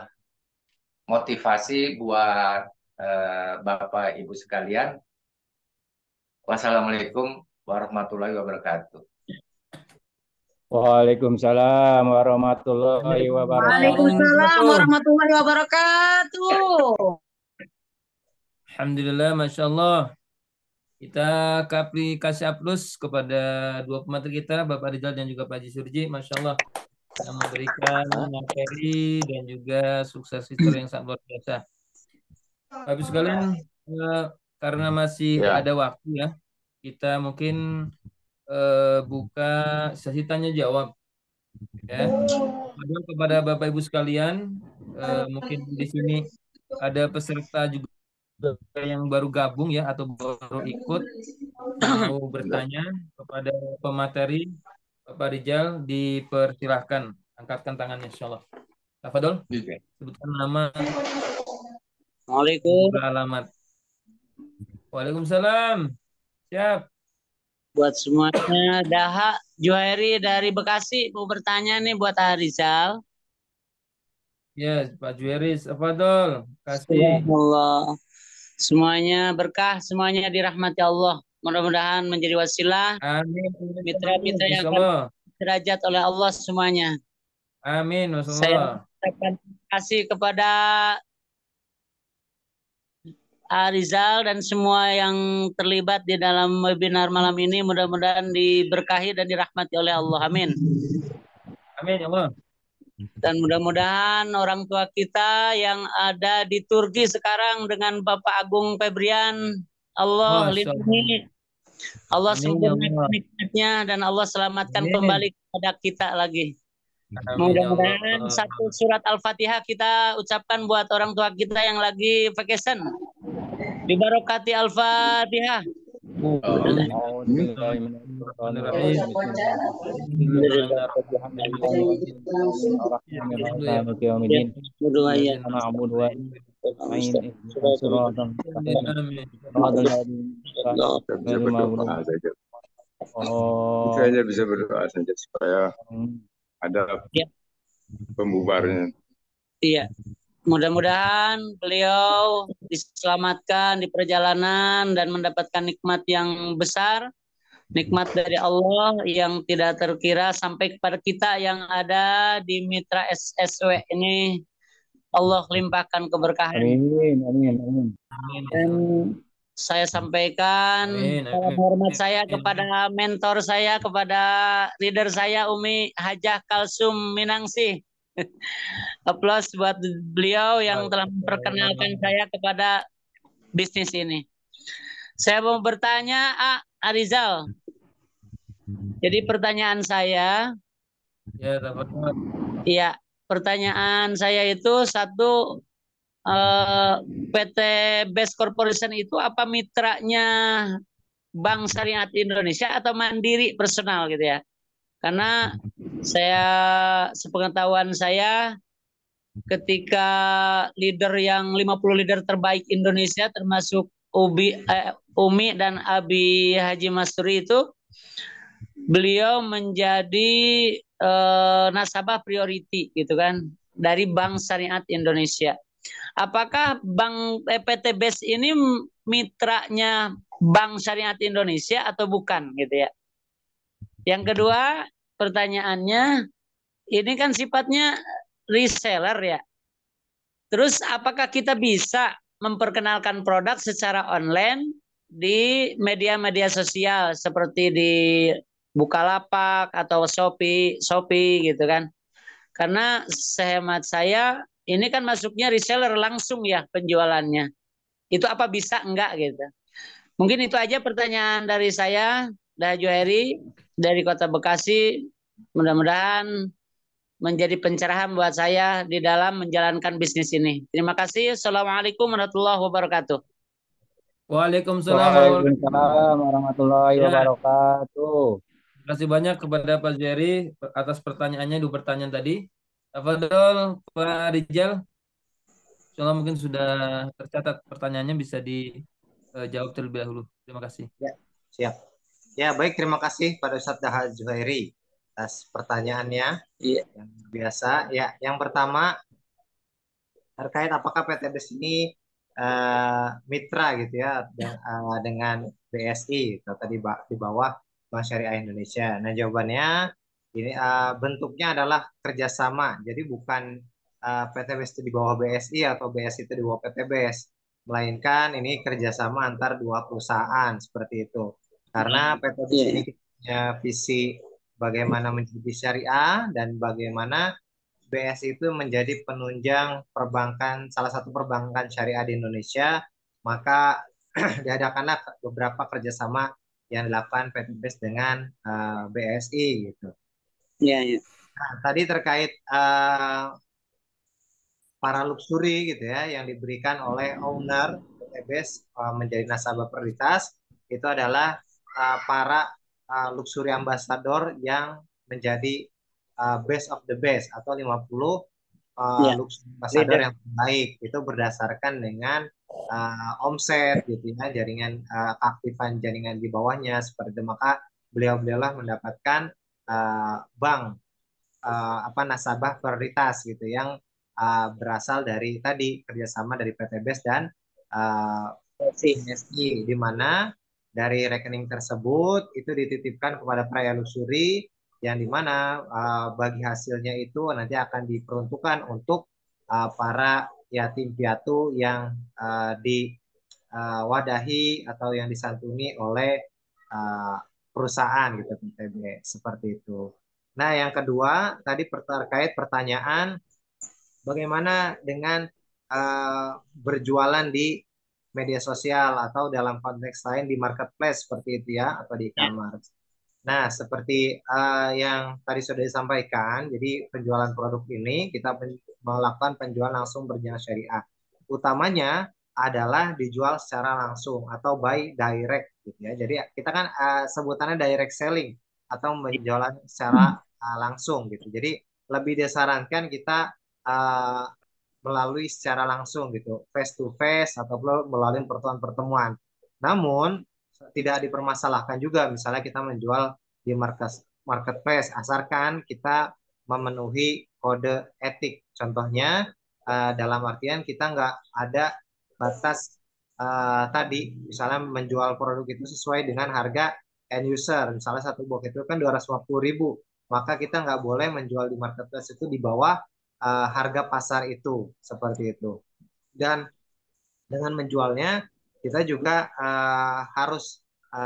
motivasi buat Bapak Ibu sekalian. Wassalamualaikum warahmatullahi wabarakatuh. Waalaikumsalam warahmatullahi Waalaikumsalam wabarakatuh. warahmatullahi wabarakatuh. Alhamdulillah, Masya Allah. Kita ke aplikasi Aplus kepada dua pemateri kita, Bapak Rizal dan juga Pak Haji Surji. Masya Allah, yang memberikan materi dan juga sukses story yang sangat luar biasa. Bapak sekalian, karena masih ada waktu ya, kita mungkin buka sesi tanya jawab. Ya, kepada Bapak Ibu sekalian, mungkin di sini ada peserta juga yang baru gabung ya atau baru ikut mau bertanya kepada pemateri Bapak Rizal, dipersilahkan angkatkan tangannya insyaallah. Tafadhol, sebutkan nama, alamat. Waalaikumsalam. Siap. Buat semuanya, Daha Juhairi dari Bekasi mau bertanya nih buat Rizal. Ya, Pak Juhairi, tafadhol. Kasih. Allah. Semuanya berkah, semuanya dirahmati Allah. Mudah-mudahan menjadi wasilah. Amin. Mitra-mitra yang akan derajat oleh Allah semuanya. Amin. Saya ucapkan terima kasih kepada Rizal dan semua yang terlibat di dalam webinar malam ini. Mudah-mudahan diberkahi dan dirahmati oleh Allah. Amin. Amin ya Allah. Dan mudah-mudahan orang tua kita yang ada di Turki sekarang dengan Bapak Agung Febrian, Allah lindungi, Allah sempurnakan nikmatnya dan Allah selamatkan kembali kepada kita lagi. Mudah-mudahan satu surat Al-Fatihah kita ucapkan buat orang tua kita yang lagi vacation. Bibarokati Al-Fatihah. Saya bisa berdoa saja supaya ada pembubarnya. Iya. Mudah-mudahan beliau diselamatkan di perjalanan dan mendapatkan nikmat yang besar, nikmat dari Allah yang tidak terkira sampai kepada kita yang ada di Mitra SSW ini. Allah limpahkan keberkahan. Amin. Dan saya sampaikan salam hormat saya kepada mentor saya, kepada leader saya Umi Hajah Kalsum Minangsi. Aplaus buat beliau yang telah memperkenalkan saya kepada bisnis ini. Saya mau bertanya, Rizal. Jadi pertanyaan saya, ya pertanyaan saya itu satu, PT Best Corporation itu apa mitranya Bank Syariah Indonesia atau mandiri personal gitu ya? Karena saya sepengetahuan saya ketika leader yang 50 leader terbaik Indonesia termasuk Umi dan Abi Haji Masuri itu beliau menjadi nasabah priority gitu kan dari Bank Syariah Indonesia. Apakah PT BES ini mitranya Bank Syariah Indonesia atau bukan gitu ya? Yang kedua, pertanyaannya, ini kan sifatnya reseller ya. Terus apakah kita bisa memperkenalkan produk secara online di media-media sosial seperti di Bukalapak atau Shopee gitu kan? Karena sehemat saya ini kan masuknya reseller langsung ya penjualannya. Itu apa bisa enggak gitu. Mungkin itu aja pertanyaan dari saya, Daha Juhairi dari Kota Bekasi. Mudah-mudahan menjadi pencerahan buat saya di dalam menjalankan bisnis ini. Terima kasih. Assalamualaikum warahmatullahi wabarakatuh. Waalaikumsalam warahmatullahi Waalaikumsalam warahmatullahi wabarakatuh. Ya, wabarakatuh. terima kasih banyak kepada Pak Jerry atas pertanyaannya, 2 pertanyaan tadi. Tafadhol Pak Rijal, insyaallah mungkin sudah tercatat pertanyaannya, bisa dijawab terlebih dahulu. Terima kasih. Ya, siap. Ya, baik, terima kasih pada Ustadz Daha Juhairi atas pertanyaannya. Iya. Yang biasa, ya, yang pertama terkait apakah PTBS ini mitra gitu ya dengan BSI atau tadi di bawah Bank Syariah Indonesia. Nah, jawabannya ini bentuknya adalah kerjasama. Jadi bukan PTBS itu di bawah BSI atau BSI itu di bawah PTBS, melainkan ini kerjasama antar dua perusahaan seperti itu. Karena PTBS ini punya visi bagaimana menjadi syariah dan bagaimana BSI itu menjadi penunjang perbankan, salah satu perbankan syariah di Indonesia, maka diadakanlah beberapa kerjasama yang dilakukan PTBS dengan BSI gitu. Iya, iya. Nah, tadi terkait para luxury gitu ya yang diberikan oleh owner PTBS menjadi nasabah prioritas itu adalah para luxury ambassador yang menjadi best of the best atau 50 luxury ambassador yang terbaik itu berdasarkan dengan omset gitu ya, jaringan keaktifan jaringan di bawahnya seperti itu. Maka beliau-beliaulah mendapatkan bank nasabah prioritas gitu yang berasal dari tadi kerjasama dari PTBS dan BSI, di mana dari rekening tersebut itu dititipkan kepada Praia Luxury yang dimana bagi hasilnya itu nanti akan diperuntukkan untuk para yatim piatu yang diwadahi atau yang disantuni oleh perusahaan gitu PTB seperti itu. Nah, yang kedua tadi terkait pertanyaan bagaimana dengan berjualan di media sosial atau dalam konteks lain di marketplace seperti itu ya atau di e-commerce. Nah, seperti yang tadi sudah disampaikan, jadi penjualan produk ini kita melakukan penjualan langsung berjenjang syariah. Utamanya adalah dijual secara langsung atau by direct gitu ya. Jadi kita kan sebutannya direct selling atau menjualan secara langsung gitu. Jadi lebih disarankan kita melalui secara langsung gitu, face to face atau melalui pertemuan-pertemuan. Namun tidak dipermasalahkan juga misalnya kita menjual di marketplace asalkan kita memenuhi kode etik. Contohnya dalam artian kita nggak ada batas tadi misalnya menjual produk itu sesuai dengan harga end user. Misalnya satu box itu kan 250.000, maka kita nggak boleh menjual di marketplace itu di bawah harga pasar itu seperti itu. Dan dengan menjualnya kita juga harus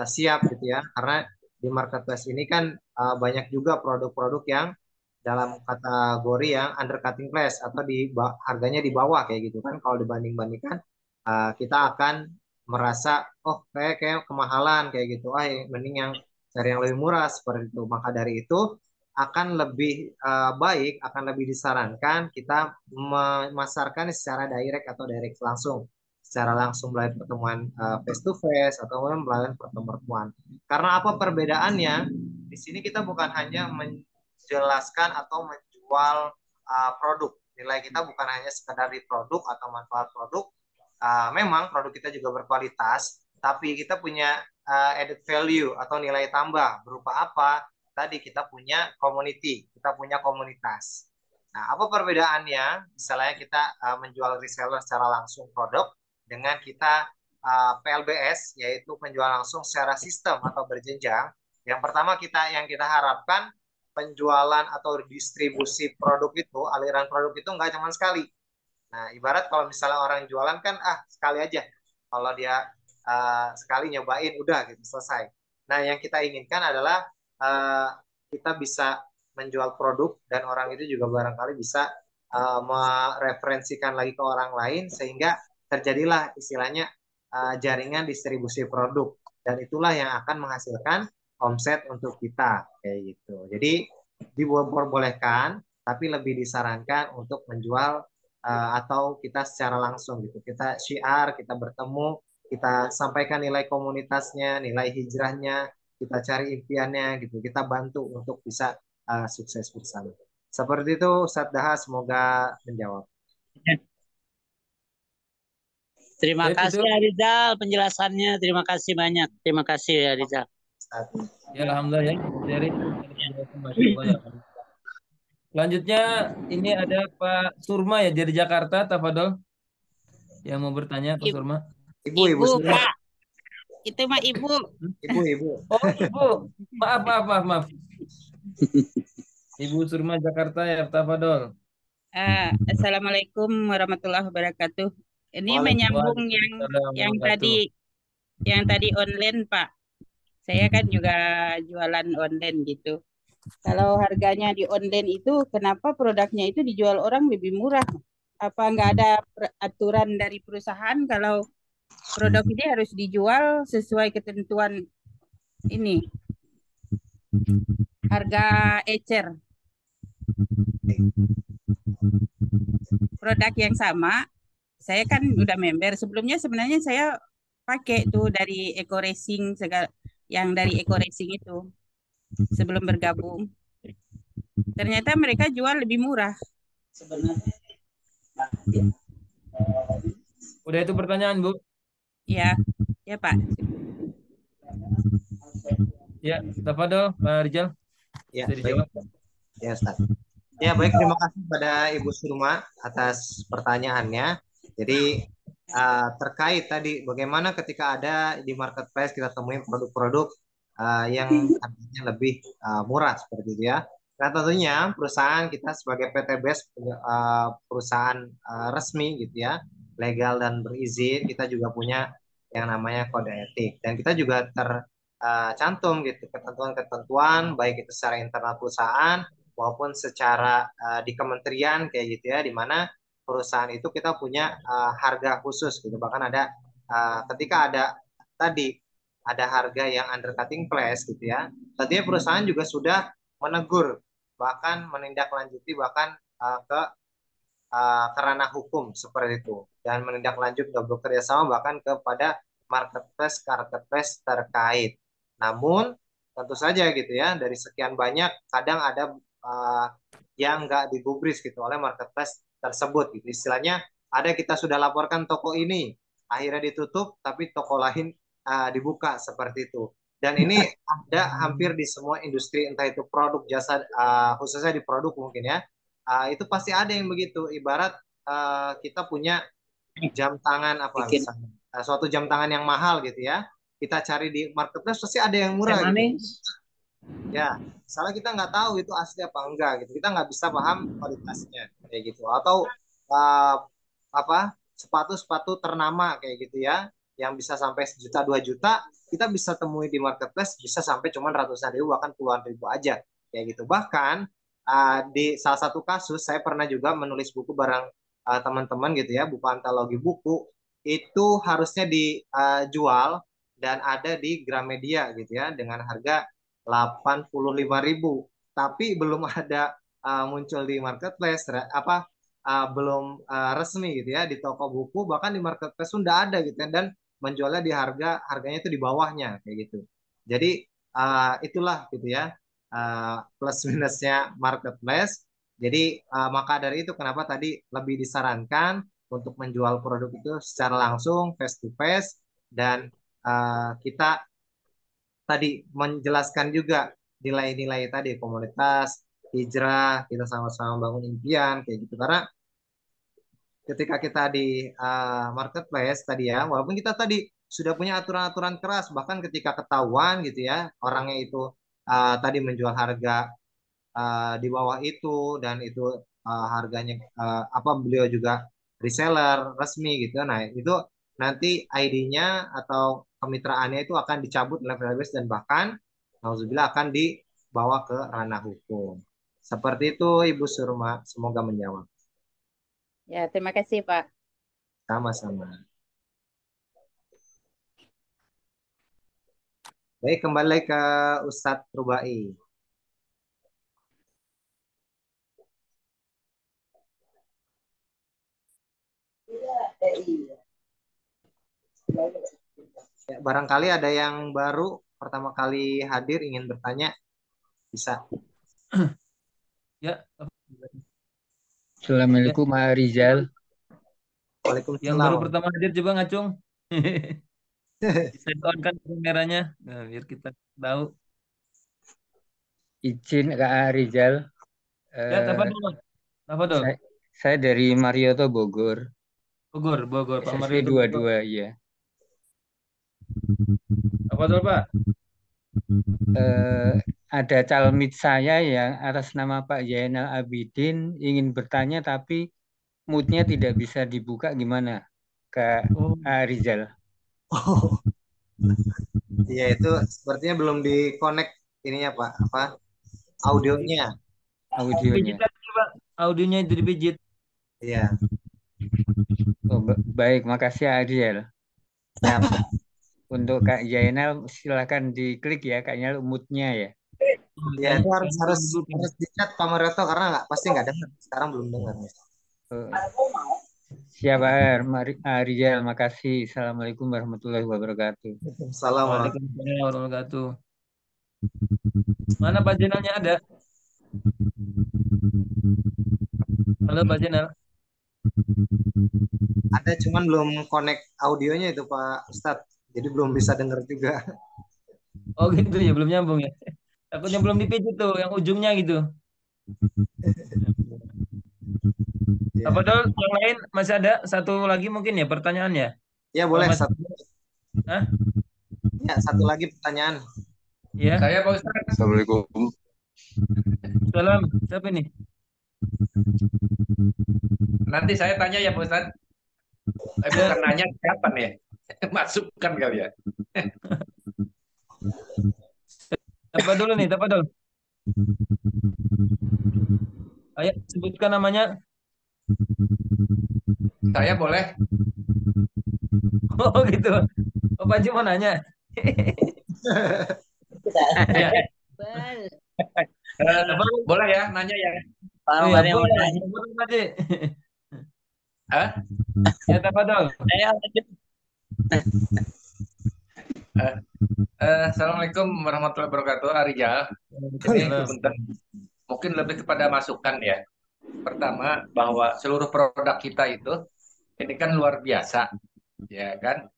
siap gitu ya, karena di marketplace ini kan banyak juga produk-produk yang dalam kategori yang undercutting price atau harganya di bawah kayak gitu kan. Kalau dibanding-bandingkan kita akan merasa oh kayak kemahalan kayak gitu, mending yang cari yang lebih murah seperti itu. Maka dari itu akan lebih baik, akan lebih disarankan kita memasarkan secara direct atau direct langsung, secara langsung melalui pertemuan face to face atau melalui pertemuan. Karena apa perbedaannya? Di sini kita bukan hanya menjelaskan atau menjual produk. Nilai kita bukan hanya sekedar di produk atau manfaat produk. Memang produk kita juga berkualitas, tapi kita punya added value atau nilai tambah berupa apa? Tadi kita punya community, kita punya komunitas. Nah, apa perbedaannya? Misalnya kita menjual reseller secara langsung produk dengan kita PLBS, yaitu penjualan langsung secara sistem atau berjenjang. Yang pertama yang kita harapkan penjualan atau distribusi produk itu, aliran produk itu nggak cuma sekali. Nah, ibarat kalau misalnya orang jualan kan sekali aja. Kalau dia sekali nyobain udah gitu selesai. Nah, yang kita inginkan adalah kita bisa menjual produk dan orang itu juga barangkali bisa mereferensikan lagi ke orang lain sehingga terjadilah istilahnya jaringan distribusi produk dan itulah yang akan menghasilkan omset untuk kita kayak gitu. Jadi diperbolehkan tapi lebih disarankan untuk menjual atau kita secara langsung gitu. Kita syiar, kita bertemu, kita sampaikan nilai komunitasnya, nilai hijrahnya, kita cari impiannya gitu. Kita bantu untuk bisa sukses bersama. Seperti itu Ustadz Daha, semoga menjawab. Terima Baik, kasih itu. Rizal penjelasannya. Terima kasih banyak. Terima kasih ya Rizal. Ya, alhamdulillah ya. Dari Masya Allah ya. Selanjutnya ini ada Pak Surma ya dari Jakarta, Tafadol. Yang mau bertanya Pak Ibu, Surma. Ibu semua. Pak, itu mah Ibu. Ibu. Oh, Ibu. Maaf. Ibu Surma Jakarta ya, Tafadol. Assalamualaikum warahmatullahi wabarakatuh. Ini menyambung yang tadi online, Pak. Saya kan juga jualan online gitu. Kalau harganya di online itu, kenapa produknya itu dijual orang lebih murah? Apa nggak ada aturan dari perusahaan kalau produk ini harus dijual sesuai ketentuan ini harga ecer? Produk yang sama, saya kan udah member. Sebelumnya sebenarnya saya pakai tuh dari Eco Racing segala yang dari Eco Racing itu sebelum bergabung. Ternyata mereka jual lebih murah. Sebenarnya. Udah itu pertanyaan, Bu? Ya, ya Pak. Ya, Tafadol, Pak Rizal. Ya, Bisa dijawab. Ya, Ustaz. Ya, baik, terima kasih pada Ibu Surma atas pertanyaannya. Jadi terkait tadi bagaimana ketika ada di marketplace kita temuin produk-produk yang harganya lebih murah seperti itu ya. Nah, tentunya perusahaan kita sebagai PTBS perusahaan resmi gitu ya, legal dan berizin, kita juga punya yang namanya kode etik dan kita juga tercantum gitu ketentuan-ketentuan baik itu secara internal perusahaan maupun secara di kementerian kayak gitu ya, di mana perusahaan itu kita punya harga khusus gitu. Bahkan ada ketika ada tadi ada harga yang undercutting price gitu ya. Tentunya perusahaan juga sudah menegur bahkan menindaklanjuti bahkan ke ranah hukum seperti itu dan menindaklanjut dan bekerja sama bahkan kepada marketplace terkait. Namun tentu saja gitu ya dari sekian banyak kadang ada yang nggak digubris gitu oleh marketplace tersebut gitu. Istilahnya ada kita sudah laporkan toko ini akhirnya ditutup tapi toko lain dibuka seperti itu. Dan ini ada hampir di semua industri entah itu produk jasa khususnya di produk mungkin ya. Itu pasti ada yang begitu. Ibarat kita punya jam tangan apa misalnya suatu jam tangan yang mahal gitu ya. Kita cari di marketplace pasti ada yang murah gitu. Ya, salah kita nggak tahu itu asli apa enggak gitu. Kita nggak bisa paham kualitasnya kayak gitu. Atau apa sepatu-sepatu ternama kayak gitu ya, yang bisa sampai 1 juta 2 juta, kita bisa temui di marketplace bisa sampai cuma ratusan ribu bahkan puluhan ribu aja kayak gitu. Bahkan di salah satu kasus saya pernah juga menulis buku bareng teman-teman gitu ya, buku antologi buku itu harusnya dijual dan ada di Gramedia gitu ya dengan harga 85.000 tapi belum ada muncul di marketplace belum resmi gitu ya di toko buku bahkan di marketplace pun tidak ada gitu ya, dan menjualnya di harganya itu di bawahnya kayak gitu. Jadi itulah gitu ya plus minusnya marketplace. Jadi maka dari itu kenapa tadi lebih disarankan untuk menjual produk itu secara langsung face to face dan kita tadi menjelaskan juga nilai-nilai tadi komunitas hijrah kita sama-sama bangun impian kayak gitu karena ketika kita di marketplace tadi ya walaupun kita tadi sudah punya aturan-aturan keras bahkan ketika ketahuan gitu ya orangnya itu tadi menjual harga di bawah itu dan itu harganya apa beliau juga reseller resmi gitu. Nah, itu nanti ID-nya atau kemitraannya itu akan dicabut oleh database dan bahkan nauzubillah akan dibawa ke ranah hukum. Seperti itu Ibu Surma, semoga menjawab. Ya, terima kasih Pak. Sama-sama. Baik, kembali ke Ustadz Rubai. Ya, barangkali ada yang baru pertama kali hadir ingin bertanya, bisa. Ya, Assalamualaikum Pak Rizal. yang baru Waalaikumsalam. pertama hadir coba ngacung. Bisa on kan kameranya, nah, biar kita tahu. Izin Kak Rizal. Ya, apa dulu? Apa dulu? Saya dari Marioto Bogor. Bogor, Pak SSC Mario itu Bogor. 22, iya. Apa dulu Pak? Ada calmit saya yang atas nama Pak Zainal Abidin ingin bertanya tapi moodnya tidak bisa dibuka, gimana Kak Rizal? Oh, iya itu sepertinya belum di-connect ininya Pak, apa audionya. Audionya. Pak. Audionya itu dipijit. Iya. Oh, baik, makasih Kak Rizal. Ya, Untuk Kak Zainal silakan diklik ya Kak Zainal moodnya ya. ya itu harus di-chat Pak Maroto karena pasti nggak dengar. Sekarang belum dengar. Siap Pak Rizal, makasih. Assalamualaikum warahmatullahi wabarakatuh. Assalamualaikum warahmatullahi wabarakatuh. Mana Pak Jenalnya ada? Halo Pak Jenal. Ada cuman belum connect audionya itu Pak Ustadz. Jadi belum bisa dengar juga. Oh gitu ya, belum nyambung ya. Takutnya belum dipijit tuh, yang ujungnya gitu. Apa dong? Yang lain masih ada satu lagi mungkin ya pertanyaannya? Ya boleh Satu. Hah? Ya satu lagi pertanyaan. Ya. Saya Pak Ustadz. Assalamualaikum. Salam. Siapa ini? Nanti saya tanya ya Pak Ustadz. Bukan nanya kapan ya? Masukkan kali ya. Apa dulu nih? Apa dulu? Ayo sebutkan namanya. Saya boleh. Oh gitu. Oh Pak Haji mau nanya. Ya. Boleh ya nanya ya. Iya, boleh. Boleh Pak Haji. Hah? Ya apa dong? Assalamualaikum warahmatullahi wabarakatuh, Arijal. Ini sebentar, mungkin lebih kepada masukan ya. Pertama, bahwa seluruh produk kita itu ini kan luar biasa, ya kan.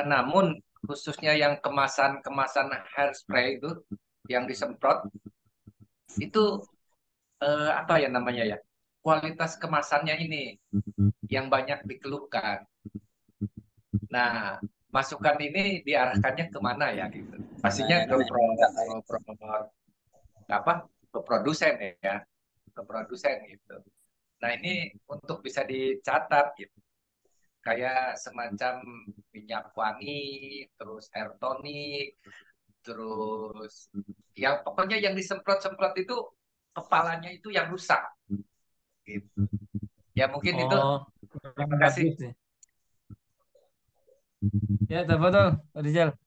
Namun khususnya yang kemasan hairspray itu yang disemprot itu apa ya namanya ya, kualitas kemasannya ini yang banyak dikeluhkan. Nah, masukan ini diarahkannya kemana ya gitu? Pastinya ke produsen ya, ke produsen gitu. Nah ini untuk bisa dicatat gitu, kayak semacam minyak wangi, terus air tonic, terus yang pokoknya yang disemprot-semprot itu kepalanya itu yang rusak. Gitu. Ya mungkin itu. Terima kasih. Ya, tafadhol, Pak Rizal.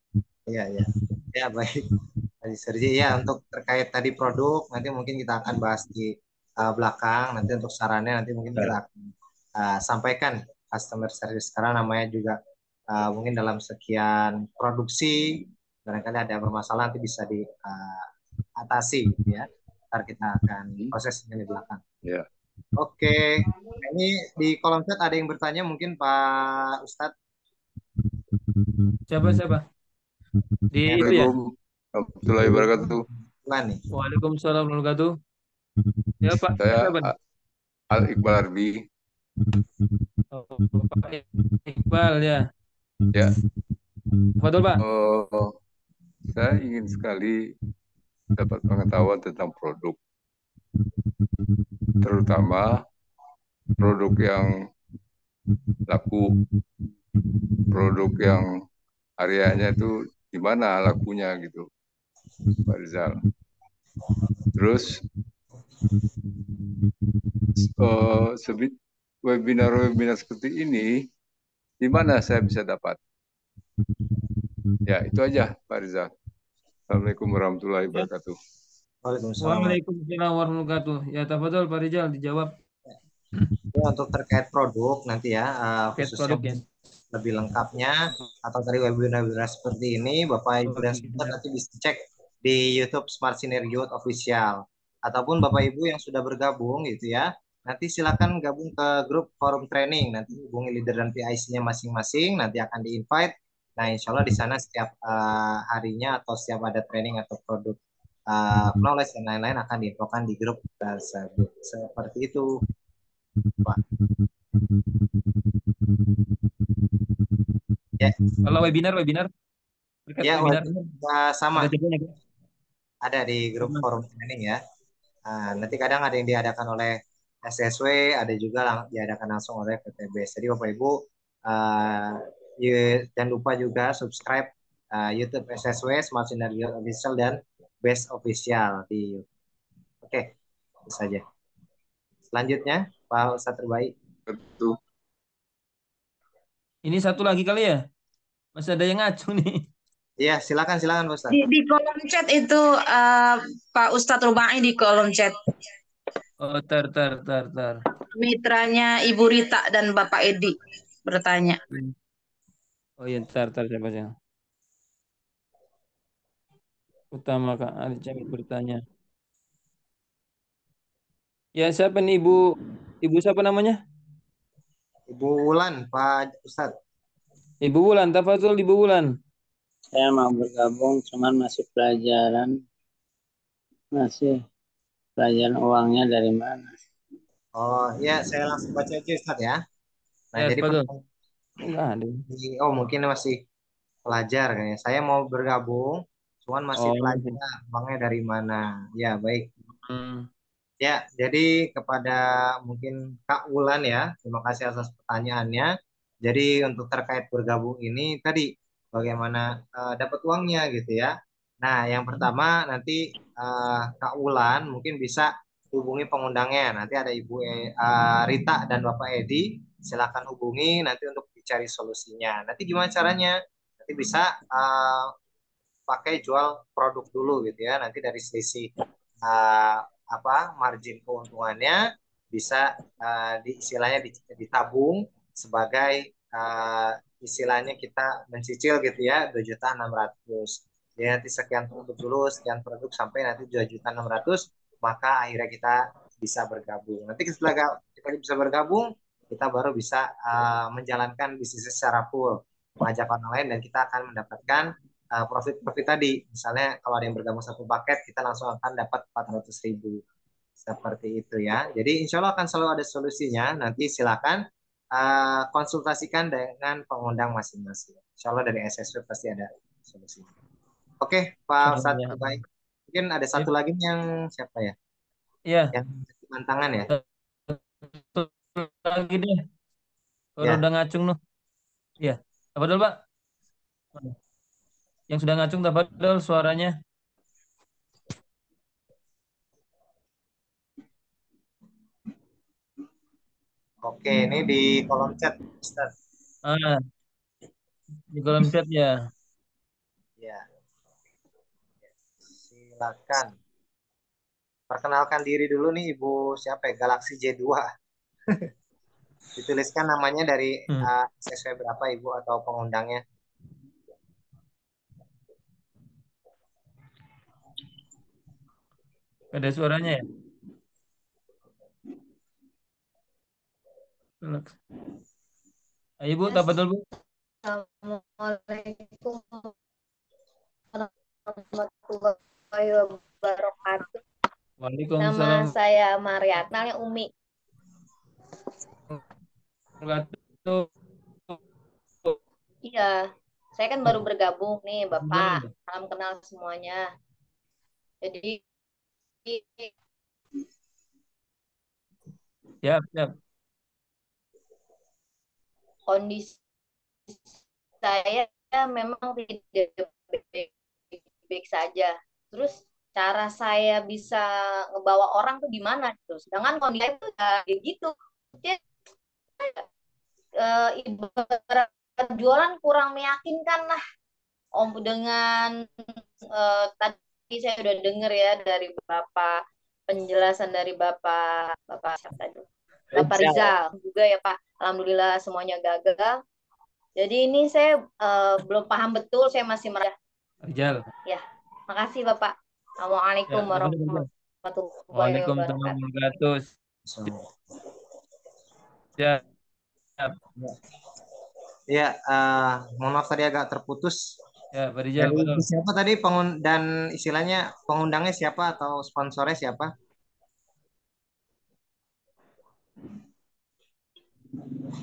Iya, iya. Ya, baik. Tadi Sergi, ya untuk terkait tadi produk, nanti mungkin kita akan bahas di belakang. Nanti untuk sarannya nanti mungkin kita akan sampaikan customer service karena namanya juga mungkin dalam sekian produksi barangkali ada bermasalah nanti bisa diatasi gitu ya. Ntar kita akan proses ini di belakang. Ya. Oke, ini di kolom chat ada yang bertanya mungkin Pak Ustadz. Siapa? Di itu ya? Warahmatullahi wabarakatuh. Waalaikumsalam warahmatullahi wabarakatuh. Ya Pak. Saya Al Iqbal Arbi. Oh, Pak Iqbal ya. Ya. Betul Pak. Saya ingin sekali dapat pengetahuan tentang produk, terutama produk yang laku, produk yang areanya itu di mana lakunya gitu, Pak Rizal. Terus webinar-webinar seperti ini, di mana saya bisa dapat? Ya, itu aja Pak Rizal. Assalamualaikum warahmatullahi wabarakatuh. Waalaikumsalam. Waalaikumsalam warahmatullahi wabarakatuh. Ya, tafadhol Pak Rizal dijawab. Ya, untuk terkait produk nanti ya, Terkait khususnya produk ya. lebih lengkapnya atau dari webinar-webinar seperti ini, Bapak Ibu dan saudara Webinar. nanti bisa cek di YouTube Smart Synergy Youth Official. Ataupun Bapak Ibu yang sudah bergabung gitu ya, nanti silakan gabung ke grup forum training. Nanti hubungi leader dan PIC-nya masing-masing, nanti akan di-invite. Nah, insya Allah di sana setiap harinya atau setiap ada training atau produk knowledge dan lain-lain akan diinfokan di grup tersebut. Seperti itu, Pak. Ya, Kalau webinar terkait ya webinar sama. ada jadwalnya kan? Ada di grup forum training ya. Nanti kadang ada yang diadakan oleh SSW, ada juga diadakan langsung oleh PTBS. Jadi Bapak Ibu jangan lupa juga subscribe YouTube SSW, Smart Synergy Official dan Best Official di YouTube. Oke, itu saja. Selanjutnya Pak Ustadz terbaik. Betul. Ini satu lagi kali ya? Masih ada yang ngacu nih. Iya, silakan Pak Ustadz. Di kolom chat itu Pak Ustadz Rubai di kolom chat. Oh, tar. Mitranya Ibu Rita dan Bapak Edi bertanya. Oh iya, tar siapa sih? Utama Kak Ali Jamil bertanya. Ya, siapa nih Ibu? Ibu siapa namanya? Ibu Wulan, Pak Ustadz. Ibu Wulan, tafadhol Ibu Wulan. Saya mau bergabung, cuman masih pelajaran uangnya dari mana. Oh ya, saya langsung baca aja Ustadz ya. Nah, Ya, jadi tafadhol. Enggak ada. mungkin masih pelajar kayaknya. Saya mau bergabung, cuman masih Oh, pelajar. masih. Uangnya dari mana? Ya, baik. Hmm. Ya, jadi kepada mungkin Kak Wulan ya, terima kasih atas pertanyaannya. Jadi untuk terkait bergabung ini tadi bagaimana dapat uangnya gitu ya. Nah, yang pertama nanti Kak Wulan mungkin bisa hubungi pengundangnya. Nanti ada Ibu Rita dan Bapak Edi, silakan hubungi nanti untuk dicari solusinya. Nanti gimana caranya? Nanti bisa pakai jual produk dulu gitu ya. Nanti dari selisih margin keuntungannya bisa istilahnya ditabung sebagai istilahnya kita mencicil gitu ya 2.600.000. Jadi nanti sekian produk dulu, sekian produk sampai nanti 2.600.000, maka akhirnya kita bisa bergabung. Nanti setelah kita bisa bergabung, kita baru bisa menjalankan bisnis secara full, mengajak orang lain dan kita akan mendapatkan profit tadi. Misalnya kalau ada yang bergabung satu paket, kita langsung akan dapat 400.000. Seperti itu ya. Jadi insya Allah akan selalu ada solusinya. Nanti silakan konsultasikan dengan pengundang masing-masing. Insya Allah dari SSW pasti ada solusinya. Oke, Pak Ustadz, baik. Mungkin ada satu lagi yang siapa ya? Iya. Yang tantangan ya? Lagi deh. Kalau Ya. udah ngacung noh. Iya. Apa dulu, Pak? Yang sudah ngacung tafadhol suaranya. Oke, ini di kolom chat, Ustaz. Di kolom chat ya. Ya. Silakan. Perkenalkan diri dulu nih Ibu siapa ya? Galaxy J2. Dituliskan namanya dari SSW berapa Ibu atau pengundangnya? Ada suaranya ya? Ayo Bu, tafadhol Bu. Assalamualaikum warahmatullahi wabarakatuh. Waalaikumsalam. Nama saya Mariatna Umi. Iya, saya kan baru bergabung nih Bapak. Salam kenal semuanya. Jadi Siap. kondisi saya memang tidak baik-baik saja. Terus cara saya bisa ngebawa orang tuh gimana gitu. Sedangkan kalau nilai itu ya kayak gitu. Dia, ibarat jualan kurang meyakinkan lah Om dengan tadi saya udah dengar ya dari Bapak penjelasan dari Bapak siapa tadi? Bapak Rizal juga ya Pak. Alhamdulillah semuanya gagal. Jadi ini saya belum paham betul, saya masih merasa. Rijal. Ya, makasih Bapak. Assalamualaikum Ya, warahmatullahi Waalaikumsalam wabarakatuh. warahmatullahi Ya. Ya, mohon maaf tadi agak terputus. Ya, Pak Rijal. Dari siapa tadi dan istilahnya pengundangnya siapa atau sponsornya siapa?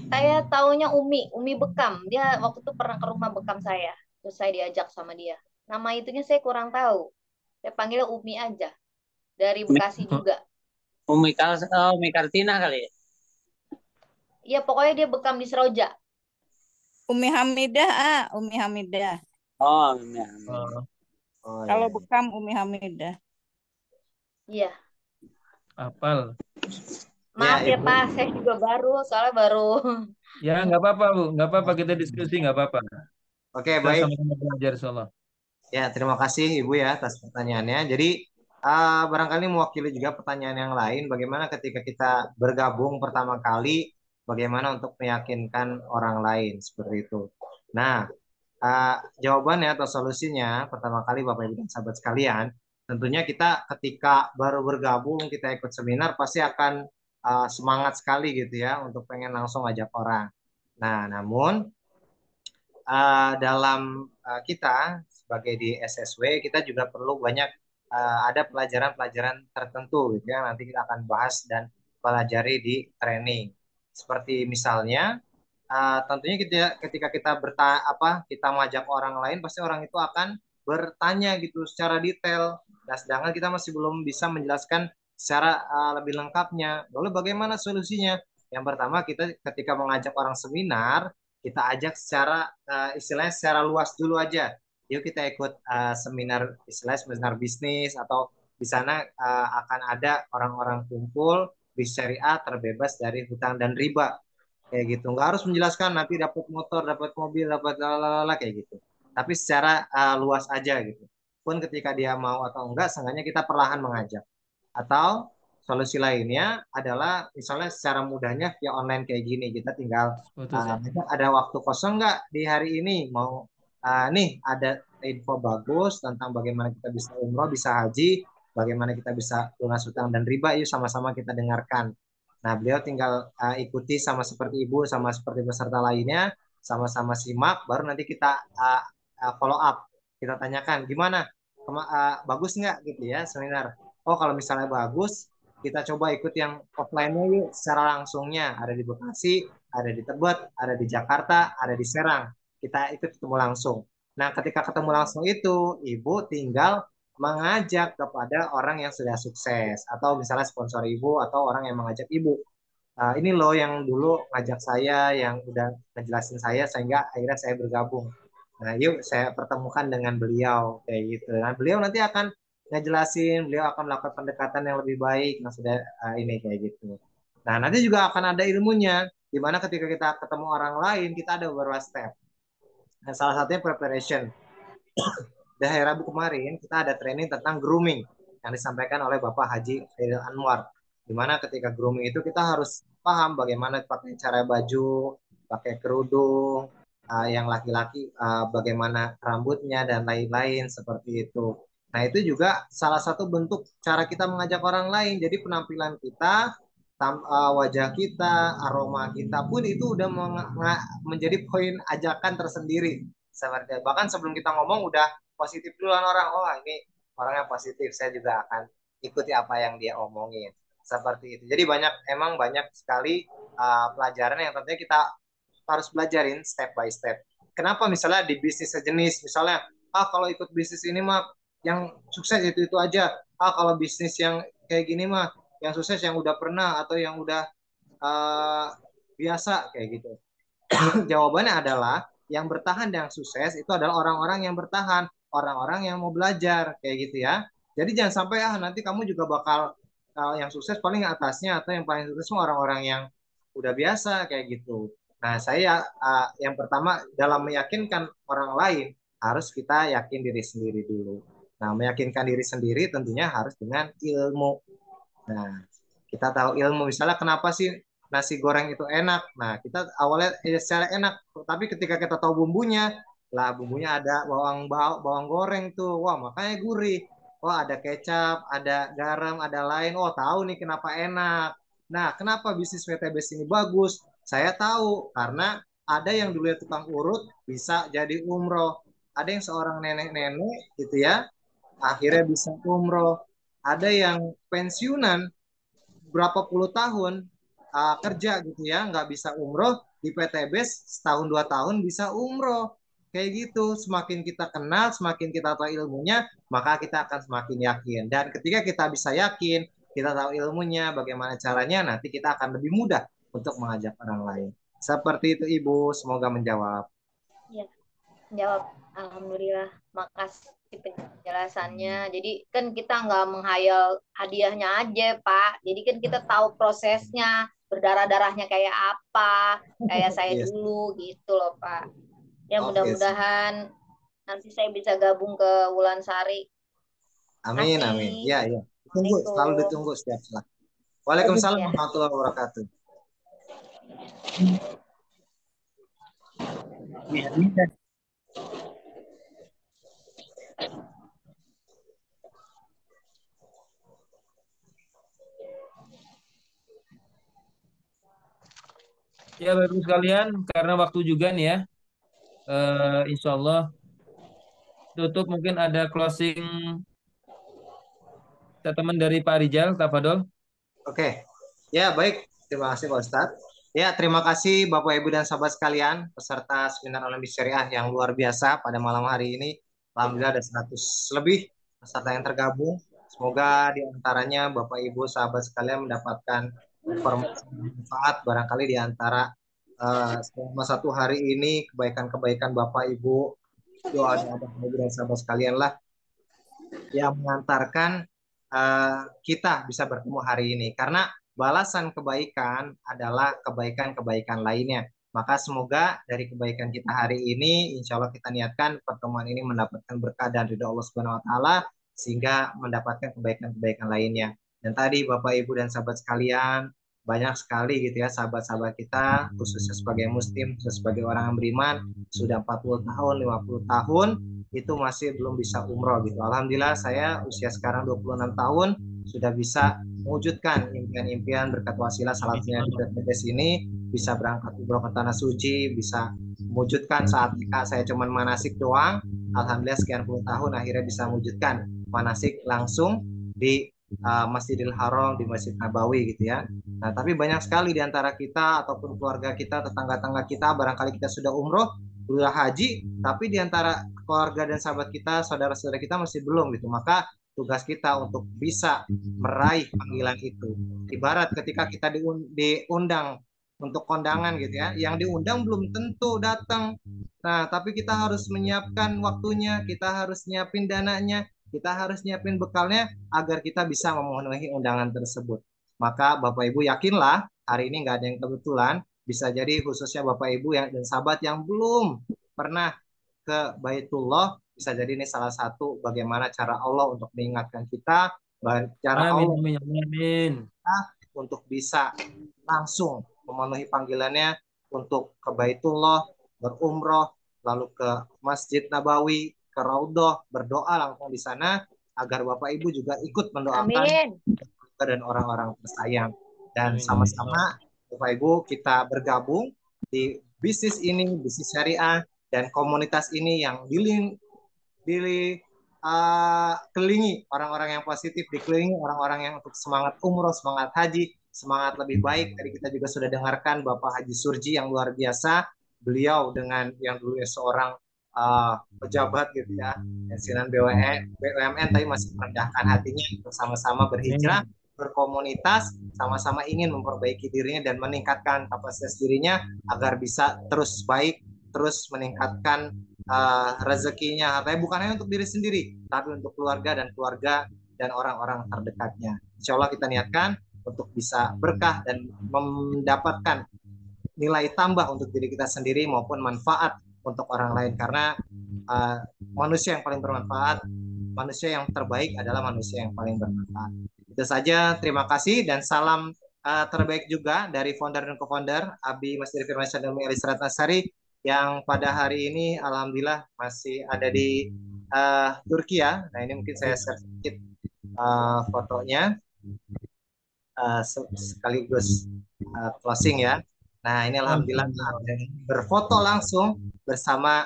Saya taunya Umi Bekam. Dia waktu itu pernah ke rumah bekam saya. Terus saya diajak sama dia. Nama itunya saya kurang tahu. Saya panggilnya Umi aja. Dari Bekasi juga. Umi Kartina kali ya? Iya, pokoknya dia bekam di Seroja. Umi Hamidah, Umi Hamidah. Oh, Umi Hamidah. Kalau bekam Umi Hamidah. Iya. Apal. Maaf ya Pak, saya juga baru, soalnya baru. Ya, nggak apa-apa Bu, nggak apa-apa, kita diskusi, nggak apa-apa. Oke, Kita baik. sama-sama belajar insyaallah. Ya, terima kasih Ibu ya atas pertanyaannya. Jadi barangkali mewakili juga pertanyaan yang lain, bagaimana ketika kita bergabung pertama kali, bagaimana untuk meyakinkan orang lain seperti itu. Nah, jawabannya atau solusinya pertama kali Bapak Ibu dan sahabat sekalian, tentunya kita ketika baru bergabung, kita ikut seminar pasti akan semangat sekali gitu ya untuk pengen langsung ajak orang. Nah, namun dalam kita sebagai di SSW kita juga perlu banyak ada pelajaran-pelajaran tertentu gitu ya, nanti kita akan bahas dan pelajari di training. Seperti misalnya tentunya ketika kita kita mengajak orang lain pasti orang itu akan bertanya gitu secara detail. Nah, sedangkan kita masih belum bisa menjelaskan secara lebih lengkapnya. Lalu bagaimana solusinya? Yang pertama kita ketika mengajak orang seminar kita ajak secara istilahnya secara luas dulu aja. Yuk kita ikut seminar seminar bisnis atau di sana akan ada orang-orang kumpul bis syariah terbebas dari hutang dan riba kayak gitu. Nggak harus menjelaskan nanti dapat motor, dapat mobil, dapat lalala kayak gitu. Tapi secara luas aja gitu. Pun ketika dia mau atau enggak, seenggaknya kita perlahan mengajak. Atau solusi lainnya adalah misalnya secara mudahnya via online kayak gini kita tinggal ada waktu kosong nggak di hari ini mau nih ada info bagus tentang bagaimana kita bisa umroh bisa haji bagaimana kita bisa lunas hutang dan riba yuk sama-sama kita dengarkan. Nah beliau tinggal ikuti sama seperti ibu sama seperti peserta lainnya sama-sama simak baru nanti kita follow up kita tanyakan gimana bagus nggak gitu ya seminar. Oh kalau misalnya bagus kita coba ikut yang offline-nya yuk secara langsungnya. Ada di Bekasi, ada di Tebet, ada di Jakarta, ada di Serang. Kita ikut ketemu langsung. Nah, ketika ketemu langsung itu, Ibu tinggal mengajak kepada orang yang sudah sukses. Atau misalnya sponsor Ibu, atau orang yang mengajak Ibu. Ini loh yang dulu ngajak saya, yang udah ngejelasin saya, sehingga akhirnya saya bergabung. Nah, yuk saya pertemukan dengan beliau, kayak gitu. Nah, beliau nanti akan ngejelasin, beliau akan melakukan pendekatan yang lebih baik. Nah, sudah ini kayak gitu. Nah, nanti juga akan ada ilmunya, di mana ketika kita ketemu orang lain, kita ada beberapa step. Nah, salah satunya preparation. Di hari Rabu kemarin, kita ada training tentang grooming yang disampaikan oleh Bapak Haji Khairil Anwar. Di mana ketika grooming itu kita harus paham bagaimana pakai cara baju, pakai kerudung, yang laki-laki bagaimana rambutnya dan lain-lain seperti itu. Nah, itu juga salah satu bentuk cara kita mengajak orang lain. Jadi penampilan kita, wajah kita, aroma kita pun itu udah menjadi poin ajakan tersendiri. Seperti bahkan sebelum kita ngomong udah positif duluan orang. Oh, ini orang yang positif. Saya juga akan ikuti apa yang dia omongin. Seperti itu. Jadi emang banyak sekali pelajaran yang tentunya kita harus belajarin step by step. Kenapa misalnya di bisnis sejenis, misalnya, kalau ikut bisnis ini mah yang sukses itu aja. Kalau bisnis yang kayak gini mah yang sukses yang udah pernah atau yang udah biasa kayak gitu. Jawabannya adalah yang bertahan dan yang sukses itu adalah orang-orang yang bertahan, orang-orang yang mau belajar kayak gitu ya. Jadi jangan sampai nanti kamu juga bakal yang sukses paling atasnya, atau yang paling sukses semua orang-orang yang udah biasa kayak gitu. Nah, saya yang pertama dalam meyakinkan orang lain harus kita yakin diri sendiri dulu. Nah, meyakinkan diri sendiri tentunya harus dengan ilmu. Nah, kita tahu ilmu, misalnya kenapa sih nasi goreng itu enak. Nah, kita awalnya secara enak, tapi ketika kita tahu bumbunya, lah bumbunya ada bawang goreng tuh. Wah, makanya gurih. Wah, ada kecap, ada garam, ada lain. Oh, tahu nih kenapa enak. Nah, kenapa bisnis PTBS ini bagus? Saya tahu karena ada yang dulu tukang urut bisa jadi umroh. Ada yang seorang nenek-nenek gitu ya, akhirnya bisa umroh. Ada yang pensiunan berapa puluh tahun kerja gitu ya, nggak bisa umroh, di PTBS setahun 2 tahun bisa umroh. Kayak gitu, semakin kita kenal, semakin kita tahu ilmunya, maka kita akan semakin yakin. Dan ketika kita bisa yakin, kita tahu ilmunya, bagaimana caranya, nanti kita akan lebih mudah untuk mengajak orang lain. Seperti itu Ibu, semoga menjawab. Ya, jawab. Alhamdulillah. Makasih penjelasannya. Jadi kan kita nggak menghayal hadiahnya aja, Pak. Jadi kan kita tahu prosesnya, berdarah-darahnya kayak apa, kayak saya Yes. dulu gitu loh, Pak. Ya Oke. mudah-mudahan nanti saya bisa gabung ke Wulansari. Amin, Makasih. amin. Ya, ya. Tunggu, selalu ditunggu setiap saat. Waalaikumsalam Ya. warahmatullahi wabarakatuh. Ya, Bapak Ibu sekalian, karena waktu juga nih ya, insya Allah tutup, mungkin ada closing statement dari Pak Rijal, Tafadol. Oke, ya baik. Terima kasih Pak Ustadz. Ya, terima kasih Bapak Ibu dan sahabat sekalian, peserta seminar online syariah yang luar biasa pada malam hari ini. Alhamdulillah ada 100 lebih peserta yang tergabung. Semoga di antaranya Bapak Ibu sahabat sekalian mendapatkan informasi manfaat, barangkali di antara selama 1 hari ini kebaikan-kebaikan Bapak Ibu, doa-doa Bapak Ibu dan sahabat sekalian lah yang mengantarkan kita bisa bertemu hari ini. Karena balasan kebaikan adalah kebaikan-kebaikan lainnya. Maka semoga dari kebaikan kita hari ini, insya Allah kita niatkan pertemuan ini mendapatkan berkah dan ridho Allah Subhanahu Wa Taala, sehingga mendapatkan kebaikan-kebaikan lainnya. Dan tadi Bapak Ibu dan sahabat sekalian, banyak sekali gitu ya sahabat-sahabat kita, khususnya sebagai muslim, sebagai orang yang beriman, sudah 40 tahun, 50 tahun, itu masih belum bisa umroh gitu. Alhamdulillah saya usia sekarang 26 tahun sudah bisa mewujudkan impian-impian berkat wasilah salah satunya di PTBS ini, bisa berangkat umroh ke tanah suci, bisa mewujudkan saat saya cuman manasik doang. Alhamdulillah sekian puluh tahun akhirnya bisa mewujudkan manasik langsung di Masjidil Haram, di Masjid Nabawi gitu ya. Nah, tapi banyak sekali di antara kita ataupun keluarga kita, tetangga-tetangga kita, barangkali kita sudah umroh, sudah haji, tapi di antara keluarga dan sahabat kita, saudara-saudara kita masih belum gitu. Maka tugas kita untuk bisa meraih panggilan itu. Ibarat ketika kita diundang untuk kondangan gitu ya, yang diundang belum tentu datang. Nah, tapi kita harus menyiapkan waktunya, kita harus nyiapin dananya, kita harus nyiapin bekalnya agar kita bisa memenuhi undangan tersebut. Maka Bapak Ibu yakinlah hari ini nggak ada yang kebetulan, bisa jadi khususnya Bapak Ibu dan sahabat yang belum pernah ke Baitullah, bisa jadi ini salah satu bagaimana cara Allah untuk mengingatkan kita, cara Allah untuk bisa langsung memenuhi panggilannya untuk ke Baitullah, berumroh, lalu ke Masjid Nabawi, ke Raudhah, berdoa langsung di sana agar Bapak Ibu juga ikut mendoakan dan orang-orang tersayang. Dan sama-sama Bapak Ibu kita bergabung di bisnis ini, bisnis syariah, dan komunitas ini yang dikelilingi orang-orang yang positif, dikelilingi orang-orang yang untuk semangat umroh, semangat haji, semangat lebih baik. Tadi kita juga sudah dengarkan Bapak Haji Surji yang luar biasa, beliau dengan yang dulunya seorang pejabat gitu ya, pensiunan BUMN, tapi masih merendahkan hatinya untuk sama-sama berhijrah, berkomunitas, sama-sama ingin memperbaiki dirinya dan meningkatkan kapasitas dirinya agar bisa terus baik, terus meningkatkan rezekinya, hartanya, bukan hanya untuk diri sendiri, tapi untuk keluarga dan keluarga dan orang-orang terdekatnya. Insya Allah kita niatkan untuk bisa berkah dan mendapatkan nilai tambah untuk diri kita sendiri maupun manfaat untuk orang lain, karena manusia yang paling bermanfaat, manusia yang terbaik adalah manusia yang paling bermanfaat. Itu saja, terima kasih dan salam terbaik juga dari founder dan co-founder Abi Masjid Firmansyah dan Umi Elis Ratnasari yang pada hari ini alhamdulillah masih ada di Turki ya. Nah ini mungkin saya share sedikit fotonya sekaligus closing ya. Nah ini alhamdulillah berfoto langsung bersama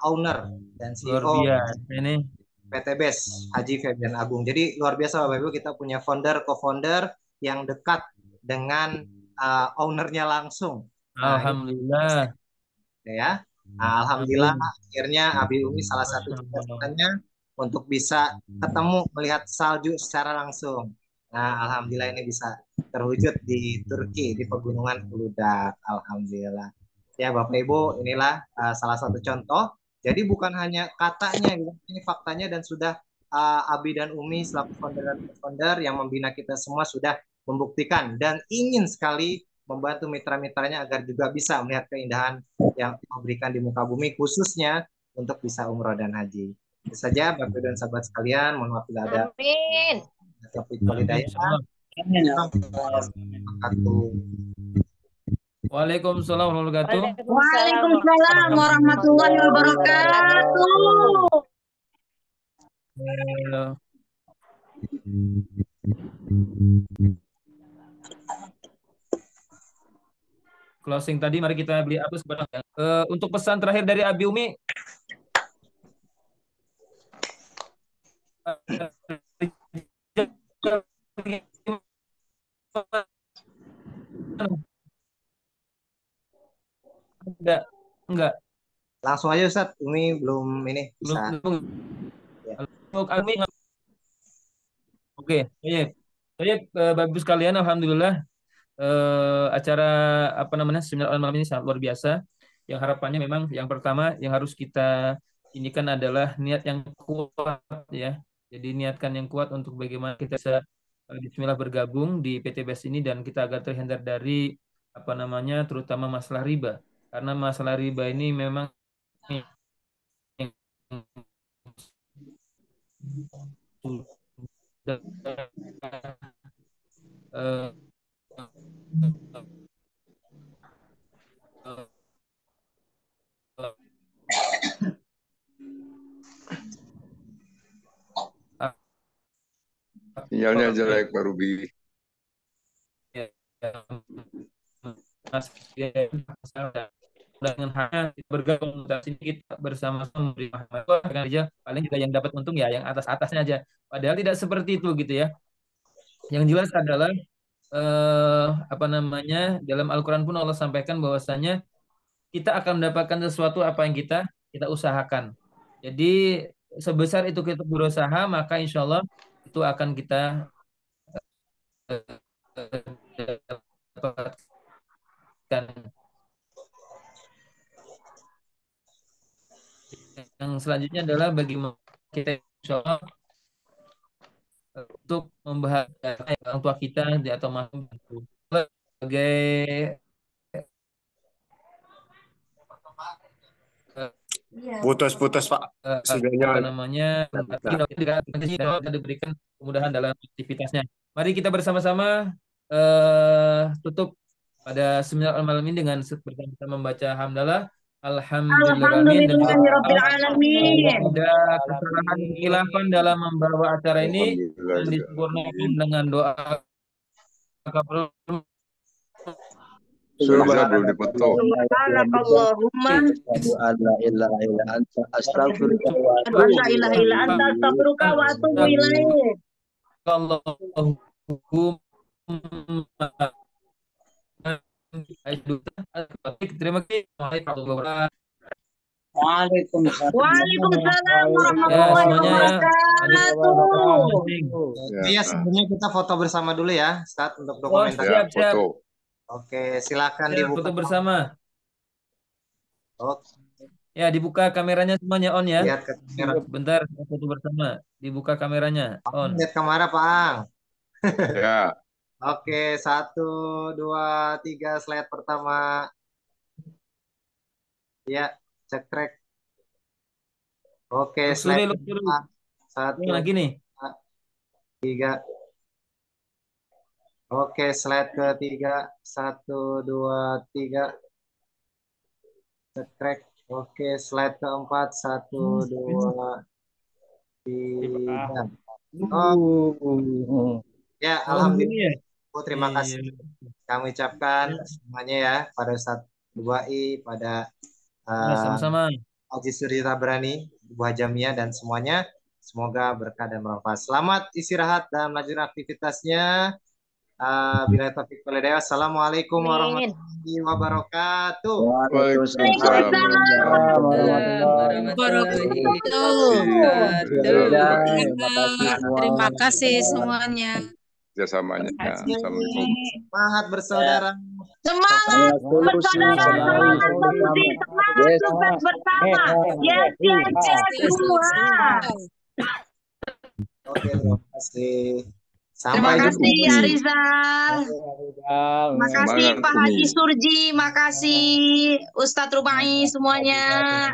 owner dan CEO ini PT BES Haji Febrian Agung. Jadi luar biasa Bapak Ibu, kita punya founder, co-founder yang dekat dengan ownernya langsung. Nah, alhamdulillah. Ya, alhamdulillah akhirnya Abi Umi salah satu cita-citanya untuk bisa ketemu melihat salju secara langsung. Nah, alhamdulillah ini bisa terwujud di Turki di Pegunungan Uludag. Alhamdulillah. Ya Bapak Ibu, inilah salah satu contoh. Jadi bukan hanya katanya, ini faktanya dan sudah Abi dan Umi selaku founder yang membina kita semua sudah membuktikan dan ingin sekali membantu mitra-mitranya agar juga bisa melihat keindahan yang diberikan di muka bumi, khususnya untuk bisa umroh dan haji. Itu saja Bapak dan sahabat sekalian, mohon maaf bila ada. Amin. Waalaikumsalam warahmatullahi wabarakatuh. Waalaikumsalam warahmatullahi wabarakatuh. Closing tadi, mari kita beli apus kepada untuk pesan terakhir dari Abi Umi. Enggak. Langsung aja Ustaz, Umi belum ini bisa. Oke, bagus sekalian, alhamdulillah. Acara seminar malam ini sangat luar biasa. Yang harapannya memang yang pertama yang harus kita inikan adalah niat yang kuat ya. Jadi niatkan yang kuat untuk bagaimana kita bisa bismillah bergabung di PT BES ini dan kita agar terhindar dari terutama masalah riba. Karena masalah riba ini memang Sinyalnya jelek Pak Ruby. Dengan hanya bergabung kita bersama-sama aja paling juga yang dapat untung ya yang atas-atasnya aja. Padahal tidak seperti itu gitu ya. Yang jelas adalah dalam Al-Quran pun Allah sampaikan bahwasanya kita akan mendapatkan sesuatu apa yang kita usahakan. Jadi sebesar itu kita berusaha maka insya Allah itu akan kita dapatkan. Yang selanjutnya adalah bagaimana kita insya Allah untuk membahagiakan orang tua kita atau mampu sebagai putus Pak sinyalnya kita diberikan kemudahan dalam aktivitasnya. Mari kita bersama-sama tutup pada seminar malam ini dengan bersama membaca hamdalah. Alhamdulillahirrahmanirrahim. Ada kesalahan khilafan dalam membawa acara ini dan disempurnakan dengan doa kabul. Sudah belum dipoto. Allahumma la ilaha illa anta astaghfiruka wa atubu ilaik. Terima kasih. Waalaikumsalam warahmatullahi wabarakatuh. Ya, sebenarnya kita foto bersama dulu ya, Ustaz, untuk dokumentasi. Siap. Oke, silakan dibuka. Foto bersama. Oke. Ya, dibuka kameranya semuanya on ya. Lihat ke kamera. Bentar, foto bersama. Dibuka kameranya on. Lihat kamera, Pak Ang. Ya. Oke, 1, 2, 3, slide pertama. Ya, cekrek. Oke, slide kedua. 1, lagi nih. 3. Oke, slide ketiga. 1, 2, 3. Cekrek. Oke, slide keempat. 1, 2, 3. Oh, ya, alhamdulillah. Terima kasih. Kami ucapkan semuanya ya pada Ustadz Dubai, pada sama-sama. Haji Surya Tabrani, Bu Hajamia dan semuanya. Semoga berkah dan bermanfaat. Selamat istirahat dan lanjut aktivitasnya. Bila taufiq wal hidayah. Assalamualaikum warahmatullahi wabarakatuh. Waalaikumsalam warahmatullahi wabarakatuh. Terima kasih semuanya. Kerjasamanya. Assalamualaikum. Semangat bersaudara. Semangat bersaudara, semangat Fauzi, semangat tugas bersama. Yes, yes, yes, semua. Oke, terima kasih. Terima kasih Arizal. Terima kasih Pak Haji Surji, makasih Ustadz Rubai semuanya.